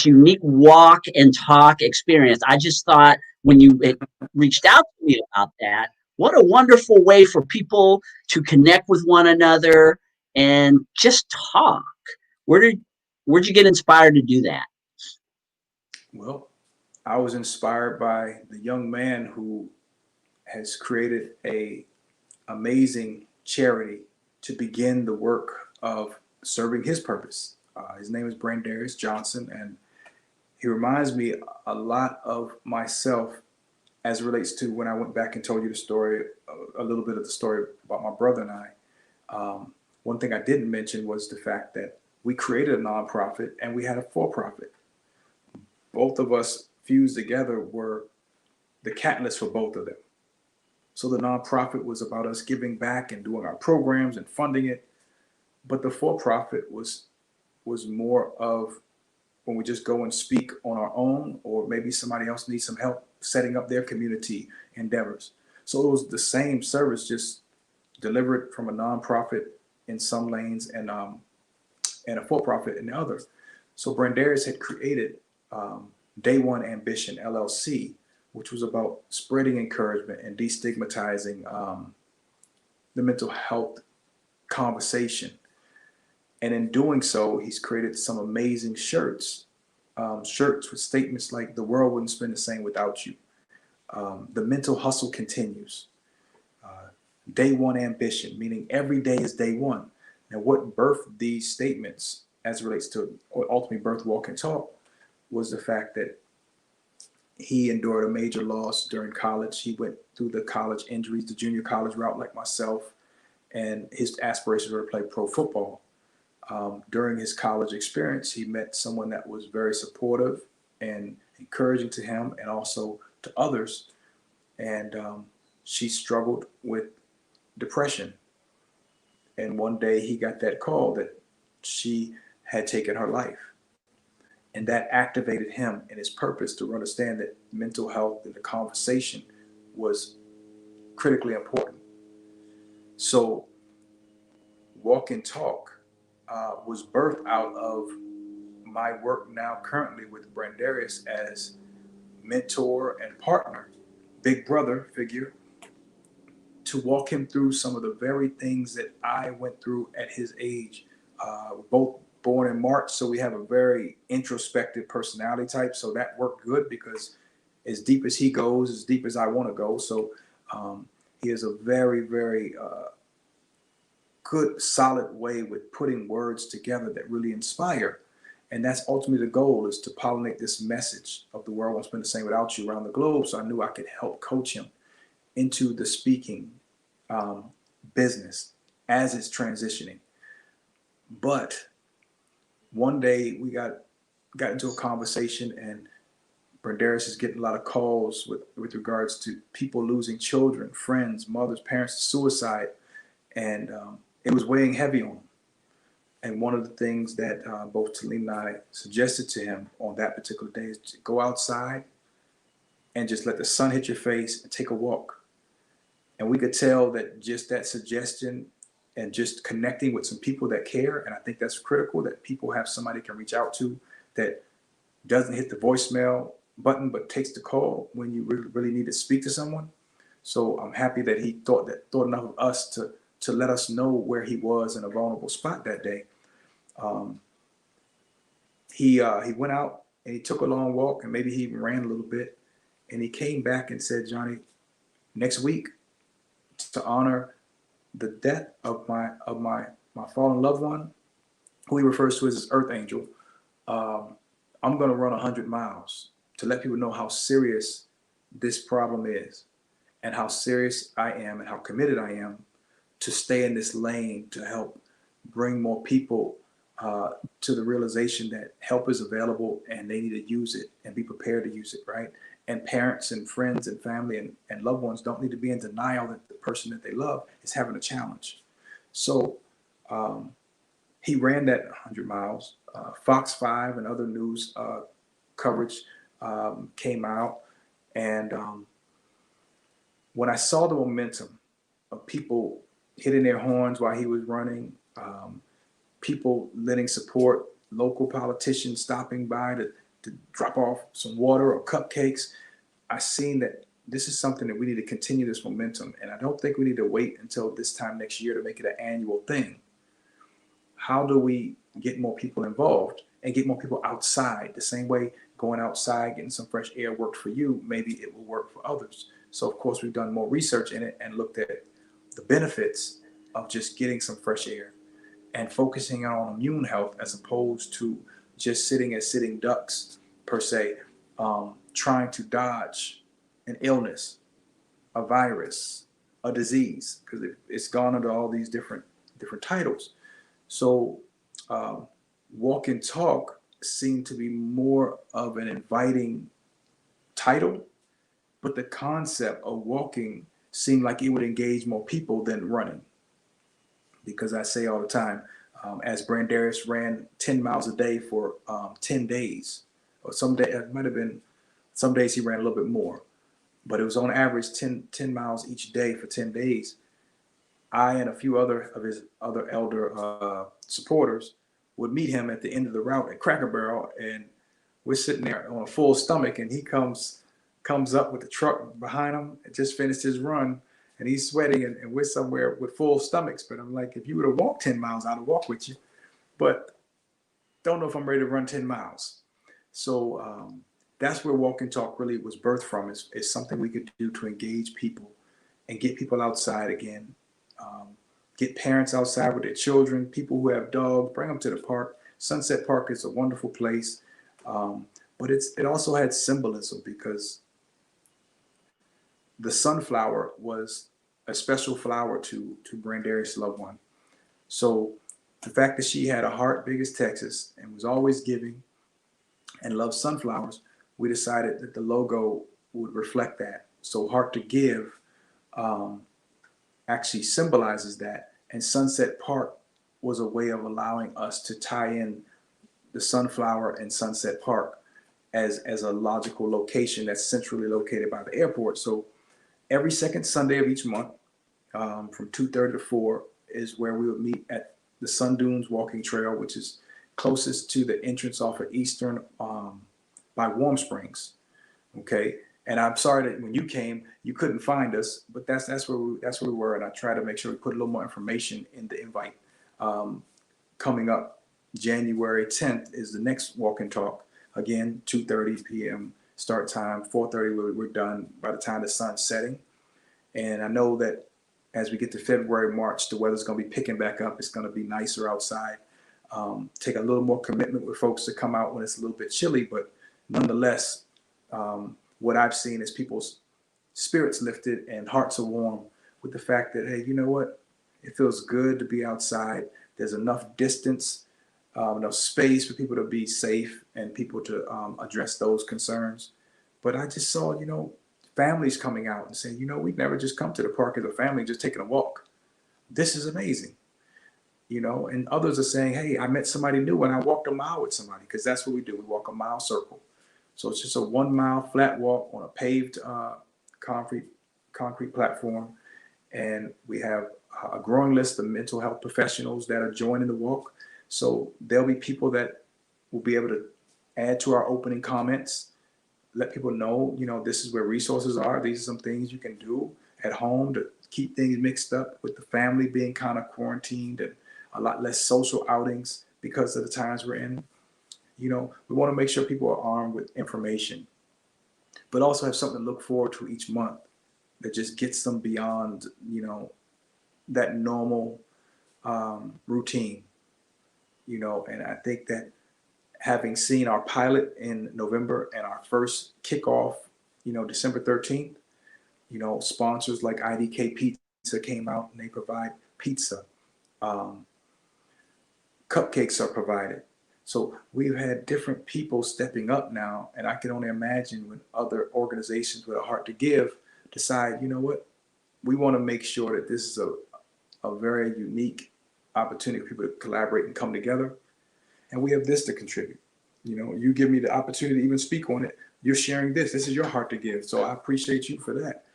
unique walk and talk experience? I just thought, when you reached out to me about that, what a wonderful way for people to connect with one another and just talk. Where'd you get inspired to do that? Well, I was inspired by the young man who has created a amazing charity to begin the work of serving his purpose. His name is Brandarius Johnson, and he reminds me a lot of myself as it relates to when I went back and told you the story, a little bit of the story about my brother and I. One thing I didn't mention was the fact that we created a nonprofit and we had a for-profit. Both of us fused together were the catalyst for both of them. So the nonprofit was about us giving back and doing our programs and funding it, but the for-profit was more of when we just go and speak on our own, or maybe somebody else needs some help setting up their community endeavors. So it was the same service, just delivered from a nonprofit in some lanes and a for-profit in the others. So Brandarius had created Day One Ambition LLC, which was about spreading encouragement and destigmatizing the mental health conversation. And in doing so, he's created some amazing shirts, shirts with statements like, "The world wouldn't spin the same without you." The mental hustle continues. Day One Ambition, meaning every day is day one. Now, what birthed these statements as it relates to what ultimately birthed Walk and Talk was the fact that he endured a major loss during college. He went through the college injuries, the junior college route like myself, and his aspirations were to play pro football. During his college experience, he met someone that was very supportive and encouraging to him and also to others. And she struggled with depression. And one day he got that call that she had taken her life. And that activated him in his purpose to understand that mental health and the conversation was critically important. So Walk and Talk was birthed out of my work now currently with Brandarius as mentor and partner, big brother figure, to walk him through some of the very things that I went through at his age. We're both born in March, so we have a very introspective personality type. So that worked good because as deep as he goes, as deep as I want to go. So he has a very, very good, solid way with putting words together that really inspire. And that's ultimately the goal, is to pollinate this message of the world won't spend the same without you around the globe. So I knew I could help coach him into the speaking business as it's transitioning. But one day we got into a conversation, and Brandarius is getting a lot of calls with regards to people losing children, friends, mothers, parents to suicide. And it was weighing heavy on him. And one of the things that both Talene and I suggested to him on that particular day is to go outside and just let the sun hit your face and take a walk. And we could tell that just that suggestion and just connecting with some people that care, and I think that's critical, that people have somebody can reach out to that doesn't hit the voicemail button but takes the call when you really need to speak to someone. So I'm happy that he thought enough of us to let us know where he was in a vulnerable spot that day. He went out and he took a long walk, and maybe he even ran a little bit, and he came back and said, "Johnny, next week, to honor the death of my fallen loved one, who he refers to as his earth angel, I'm going to run 100 miles to let people know how serious this problem is and how serious I am and how committed I am to stay in this lane to help bring more people to the realization that help is available and they need to use it and be prepared to use it, right? And parents and friends and family and loved ones don't need to be in denial that the person that they love is having a challenge." So he ran that 100 miles. Fox 5 and other news coverage came out. And when I saw the momentum of people hitting their horns while he was running, people lending support, local politicians stopping by to drop off some water or cupcakes, I seen that this is something that we need to continue this momentum. And I don't think we need to wait until this time next year to make it an annual thing. How do we get more people involved? and get more people outside. The same way going outside, getting some fresh air worked for you, maybe it will work for others. So of course we've done more research in it and looked at the benefits of just getting some fresh air and focusing on immune health as opposed to just sitting as sitting ducks per se, trying to dodge an illness, a virus, a disease, because it's gone under all these different titles. So walk and talk seemed to be more of an inviting title, but the concept of walking seemed like it would engage more people than running. Because I say all the time, as Brandarius ran 10 miles a day for 10 days, or some day, it might have been, some days he ran a little bit more, but it was on average 10 miles each day for 10 days. I and a few other of his other elder supporters would meet him at the end of the route at Cracker Barrel, and we're sitting there on a full stomach, and he comes up with the truck behind him and just finished his run, and he's sweating, and we're somewhere with full stomachs. But I'm like, if you would have walked 10 miles, I'd have walked with you, but don't know if I'm ready to run 10 miles. So that's where Walk and Talk really was birthed from, is something we could do to engage people and get people outside again. Get parents outside with their children, people who have dogs, bring them to the park. Sunset Park is a wonderful place, but it also had symbolism, because the sunflower was a special flower to Brandarius' loved one. So the fact that she had a heart big as Texas and was always giving and loved sunflowers, we decided that the logo would reflect that. So Heart to Give actually symbolizes that. And Sunset Park was a way of allowing us to tie in the sunflower and Sunset Park as a logical location that's centrally located by the airport. So every second Sunday of each month, from 2:30 to 4, is where we would meet at the Sun Dunes Walking Trail, which is closest to the entrance off of Eastern by Warm Springs. Okay. And I'm sorry that when you came, you couldn't find us, but that's where we were. And I try to make sure we put a little more information in the invite. Coming up January 10th is the next Walk and Talk. Again, 2:30 p.m. start time, 4:30 we're done by the time the sun's setting. And I know that as we get to February, March, the weather's going to be picking back up. It's going to be nicer outside. Take a little more commitment with folks to come out when it's a little bit chilly, but nonetheless, what I've seen is people's spirits lifted and hearts are warm with the fact that, hey, you know what? It feels good to be outside. There's enough distance, enough space for people to be safe and people to address those concerns. But I just saw, families coming out and saying, we've never just come to the park as a family, just taking a walk. This is amazing. And others are saying, hey, I met somebody new and I walked a mile with somebody, because that's what we do. We walk a mile circle. So it's just a 1 mile flat walk on a paved concrete platform. And we have a growing list of mental health professionals that are joining the walk. So there'll be people that will be able to add to our opening comments, let people know, this is where resources are. These are some things you can do at home to keep things mixed up, with the family being kind of quarantined and a lot less social outings because of the times we're in. We want to make sure people are armed with information, but also have something to look forward to each month that just gets them beyond, that normal routine, and I think that having seen our pilot in November and our first kickoff, December 13th, sponsors like IDK Pizza came out and they provide pizza. Cupcakes are provided. So we've had different people stepping up now, and I can only imagine when other organizations with a heart to give decide, what, we want to make sure that this is a very unique opportunity for people to collaborate and come together. And we have this to contribute. You give me the opportunity to even speak on it. You're sharing this. This is your heart to give. So I appreciate you for that.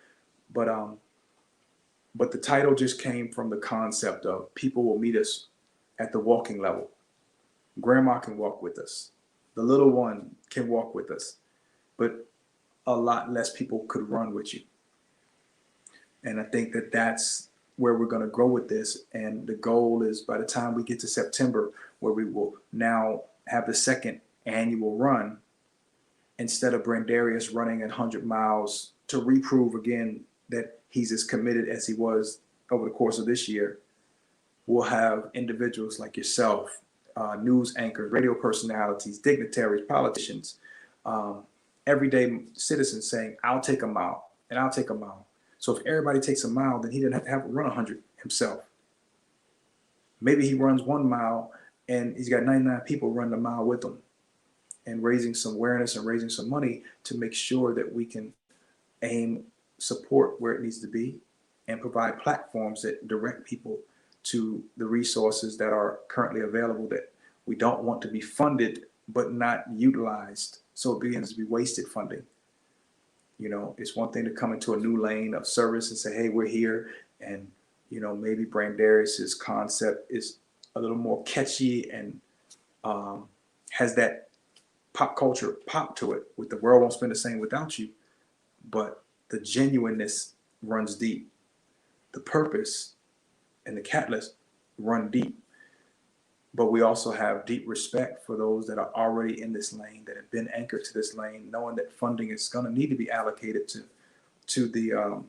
But the title just came from the concept of people will meet us at the walking level. Grandma can walk with us. The little one can walk with us, but a lot less people could run with you. And I think that that's where we're going to grow with this. And the goal is by the time we get to September, where we will now have the second annual run instead of Brandarius running 100 miles to reprove again that he's as committed as he was over the course of this year. We'll have individuals like yourself, news anchors, radio personalities, dignitaries, politicians, everyday citizens saying, I'll take a mile and I'll take a mile. So if everybody takes a mile, then he doesn't have to have to run 100 himself. Maybe he runs 1 mile and he's got 99 people run the mile with him, and raising some awareness and raising some money to make sure that we can aim support where it needs to be and provide platforms that direct people to the resources that are currently available that we don't want to be funded but not utilized, so it begins to be wasted funding. You know, it's one thing to come into a new lane of service and say, hey, we're here, and you know, maybe Brandarius's concept is a little more catchy and has that pop culture pop to it, with the world won't spend the same without you, but the genuineness runs deep. The purpose and the catalyst run deep. But we also have deep respect for those that are already in this lane, that have been anchored to this lane, knowing that funding is going to need to be allocated to the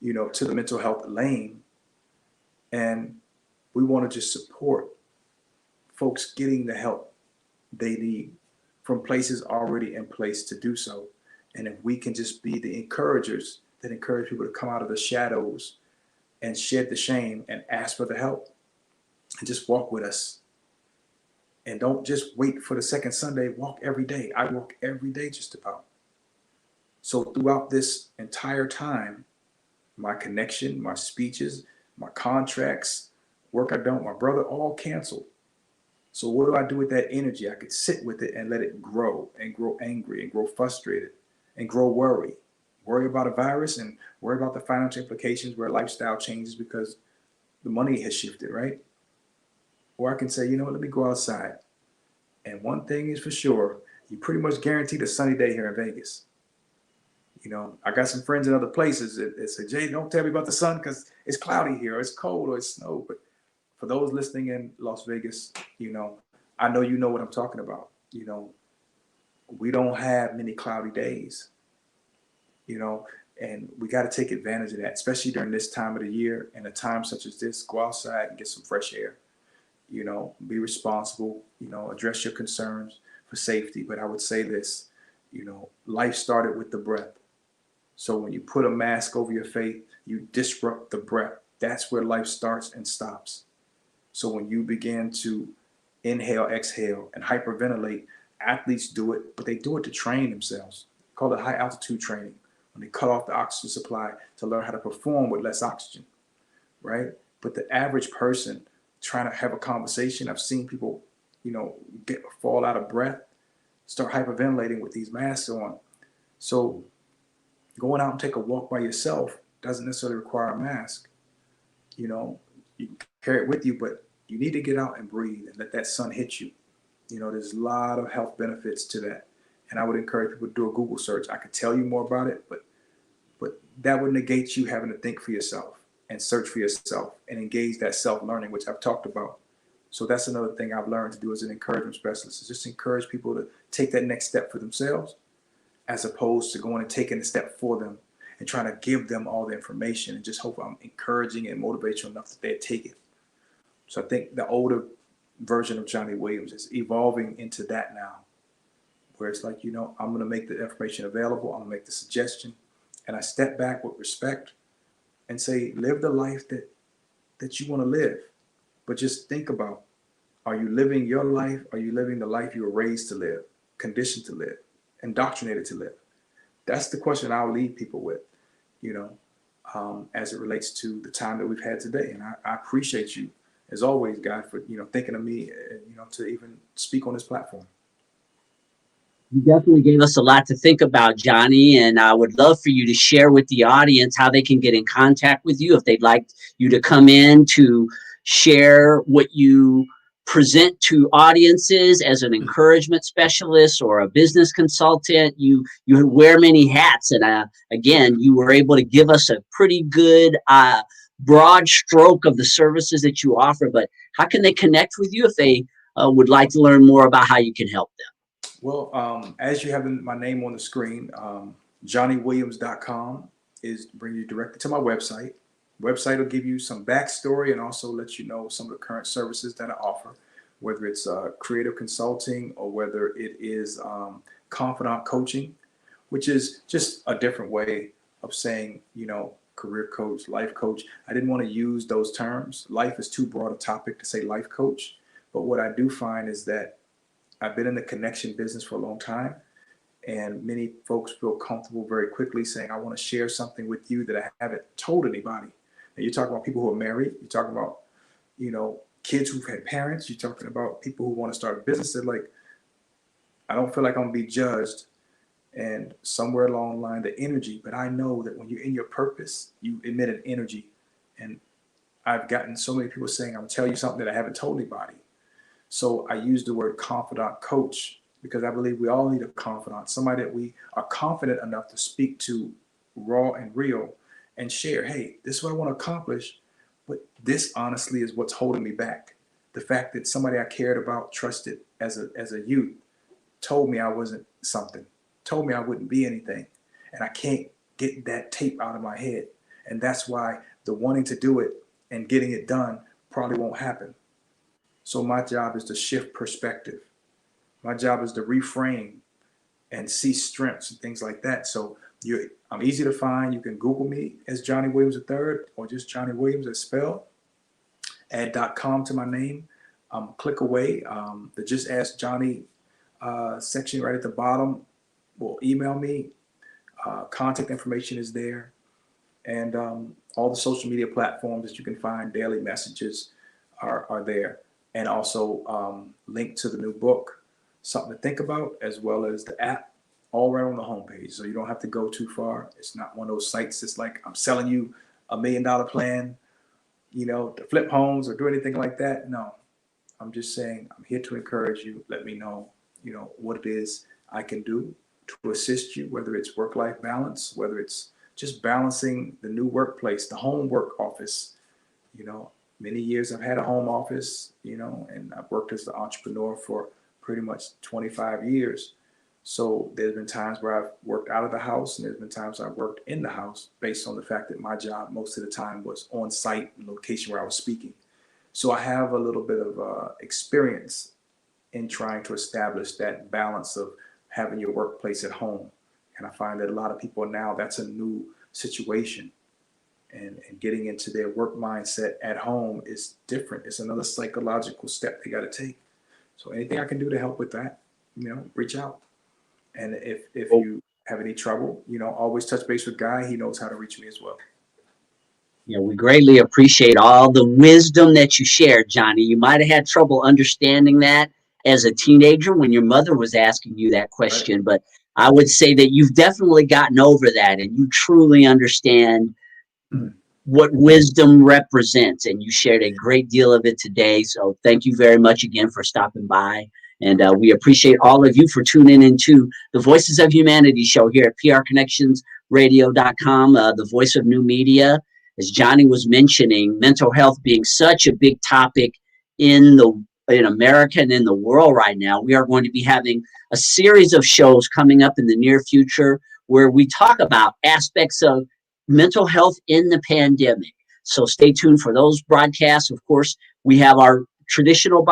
you know, to the mental health lane. And we want to just support folks getting the help they need from places already in place to do so. And if we can just be the encouragers that encourage people to come out of the shadows and shed the shame and ask for the help and just walk with us. And don't just wait for the second Sunday, walk every day. I walk every day just about. So throughout this entire time, my connection, my speeches, my contracts, work I done with my brother, all canceled. So what do I do with that energy? I could sit with it and let it grow and grow angry and grow frustrated and grow worry about a virus and worry about the financial implications where lifestyle changes because the money has shifted, right? Or I can say, you know what, let me go outside. And one thing is for sure, you pretty much guaranteed a sunny day here in Vegas. You know, I got some friends in other places that say, Jay, don't tell me about the sun because it's cloudy here, or it's cold, or it's snow. But for those listening in Las Vegas, you know you know what I'm talking about. You know, we don't have many cloudy days, you know, and we got to take advantage of that, especially during this time of the year and a time such as this. Go outside and get some fresh air, you know, be responsible, you know, address your concerns for safety. But I would say this, you know, life started with the breath. So when you put a mask over your face, you disrupt the breath. That's where life starts and stops. So when you begin to inhale, exhale, and hyperventilate, athletes do it, but they do it to train themselves. Call it high altitude training, when they cut off the oxygen supply to learn how to perform with less oxygen, right? But the average person trying to have a conversation, I've seen people, you know, fall out of breath, start hyperventilating with these masks on. So going out and take a walk by yourself doesn't necessarily require a mask. You know, you can carry it with you, but you need to get out and breathe and let that sun hit you. You know, there's a lot of health benefits to that. And I would encourage people to do a Google search. I could tell you more about it, but that would negate you having to think for yourself and search for yourself and engage that self-learning, which I've talked about. So that's another thing I've learned to do as an encouragement specialist, is just encourage people to take that next step for themselves, as opposed to going and taking a step for them and trying to give them all the information and just hope I'm encouraging and motivational enough that they take it. So I think the older version of Johnnie Williams is evolving into that now, where it's like, you know, I'm going to make the information available. I'm going to make the suggestion. And I step back with respect and say, live the life that you want to live. But just think about, are you living your life? Are you living the life you were raised to live, conditioned to live, indoctrinated to live? That's the question I'll leave people with, you know, as it relates to the time that we've had today. And I appreciate you, as always, Guy, for, you know, thinking of me, you know, to even speak on this platform. You definitely gave us a lot to think about, Johnny, and I would love for you to share with the audience how they can get in contact with you if they'd like you to come in to share what you present to audiences as an encouragement specialist or a business consultant. You wear many hats, and again, you were able to give us a pretty good broad stroke of the services that you offer. But how can they connect with you if they would like to learn more about how you can help them? Well, as you have my name on the screen, JohnnieWilliams.com is bring you directly to my website. Website will give you some backstory and also let you know some of the current services that I offer, whether it's creative consulting or whether it is confidant coaching, which is just a different way of saying, career coach, life coach. I didn't want to use those terms. Life is too broad a topic to say life coach. But what I do find is that I've been in the connection business for a long time, and many folks feel comfortable very quickly saying, I want to share something with you that I haven't told anybody. And you're talking about people who are married. You're talking about, kids who've had parents. You're talking about people who want to start a business. They're like, I don't feel like I'm going to be judged. And somewhere along the line, the energy, but I know that when you're in your purpose, you emit an energy. And I've gotten so many people saying, I'm going to tell you something that I haven't told anybody. So I use the word confidant coach because I believe we all need a confidant, somebody that we are confident enough to speak to raw and real and share, hey, this is what I want to accomplish, but this honestly is what's holding me back. The fact that somebody I cared about, trusted as a youth, told me I wasn't something, told me I wouldn't be anything, and I can't get that tape out of my head. And that's why the wanting to do it and getting it done probably won't happen. So my job is to shift perspective. My job is to reframe and see strengths and things like that. So I'm easy to find. You can Google me as Johnnie Williams III or just Johnnie Williams as spelled. Add .com to my name. Click away. The Just Ask Johnnie section right at the bottom will email me. Contact information is there. And all the social media platforms that you can find daily messages are there. And also link to the new book, Something to Think About, as well as the app, all right on the homepage. So you don't have to go too far. It's not one of those sites that's like, I'm selling you $1 million plan, to flip homes or do anything like that. No, I'm just saying I'm here to encourage you. Let me know, what it is I can do to assist you, whether it's work-life balance, whether it's just balancing the new workplace, the home work office. Many years I've had a home office, and I've worked as an entrepreneur for pretty much 25 years. So there's been times where I've worked out of the house, and there's been times I've worked in the house based on the fact that my job most of the time was on site, location where I was speaking. So I have a little bit of experience in trying to establish that balance of having your workplace at home. And I find that a lot of people now, that's a new situation. And getting into their work mindset at home is different. It's another psychological step they got to take. So anything I can do to help with that, reach out. And if you have any trouble, always touch base with Guy. He knows how to reach me as well. We greatly appreciate all the wisdom that you shared, Johnnie. You might have had trouble understanding that as a teenager when your mother was asking you that question, right. But I would say that you've definitely gotten over that and you truly understand what wisdom represents, and you shared a great deal of it today. So thank you very much again for stopping by. And we appreciate all of you for tuning into the Voices of Humanity show here at prconnectionsradio.com, the voice of new media. As Johnnie was mentioning, mental health being such a big topic in America and in the world right now, we are going to be having a series of shows coming up in the near future where we talk about aspects of mental health in the pandemic. So stay tuned for those broadcasts. Of course, we have our traditional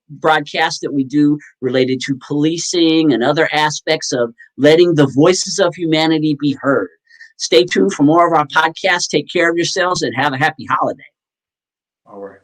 broadcasts that we do related to policing and other aspects of letting the voices of humanity be heard. Stay tuned for more of our podcasts. Take care of yourselves and have a happy holiday. All right.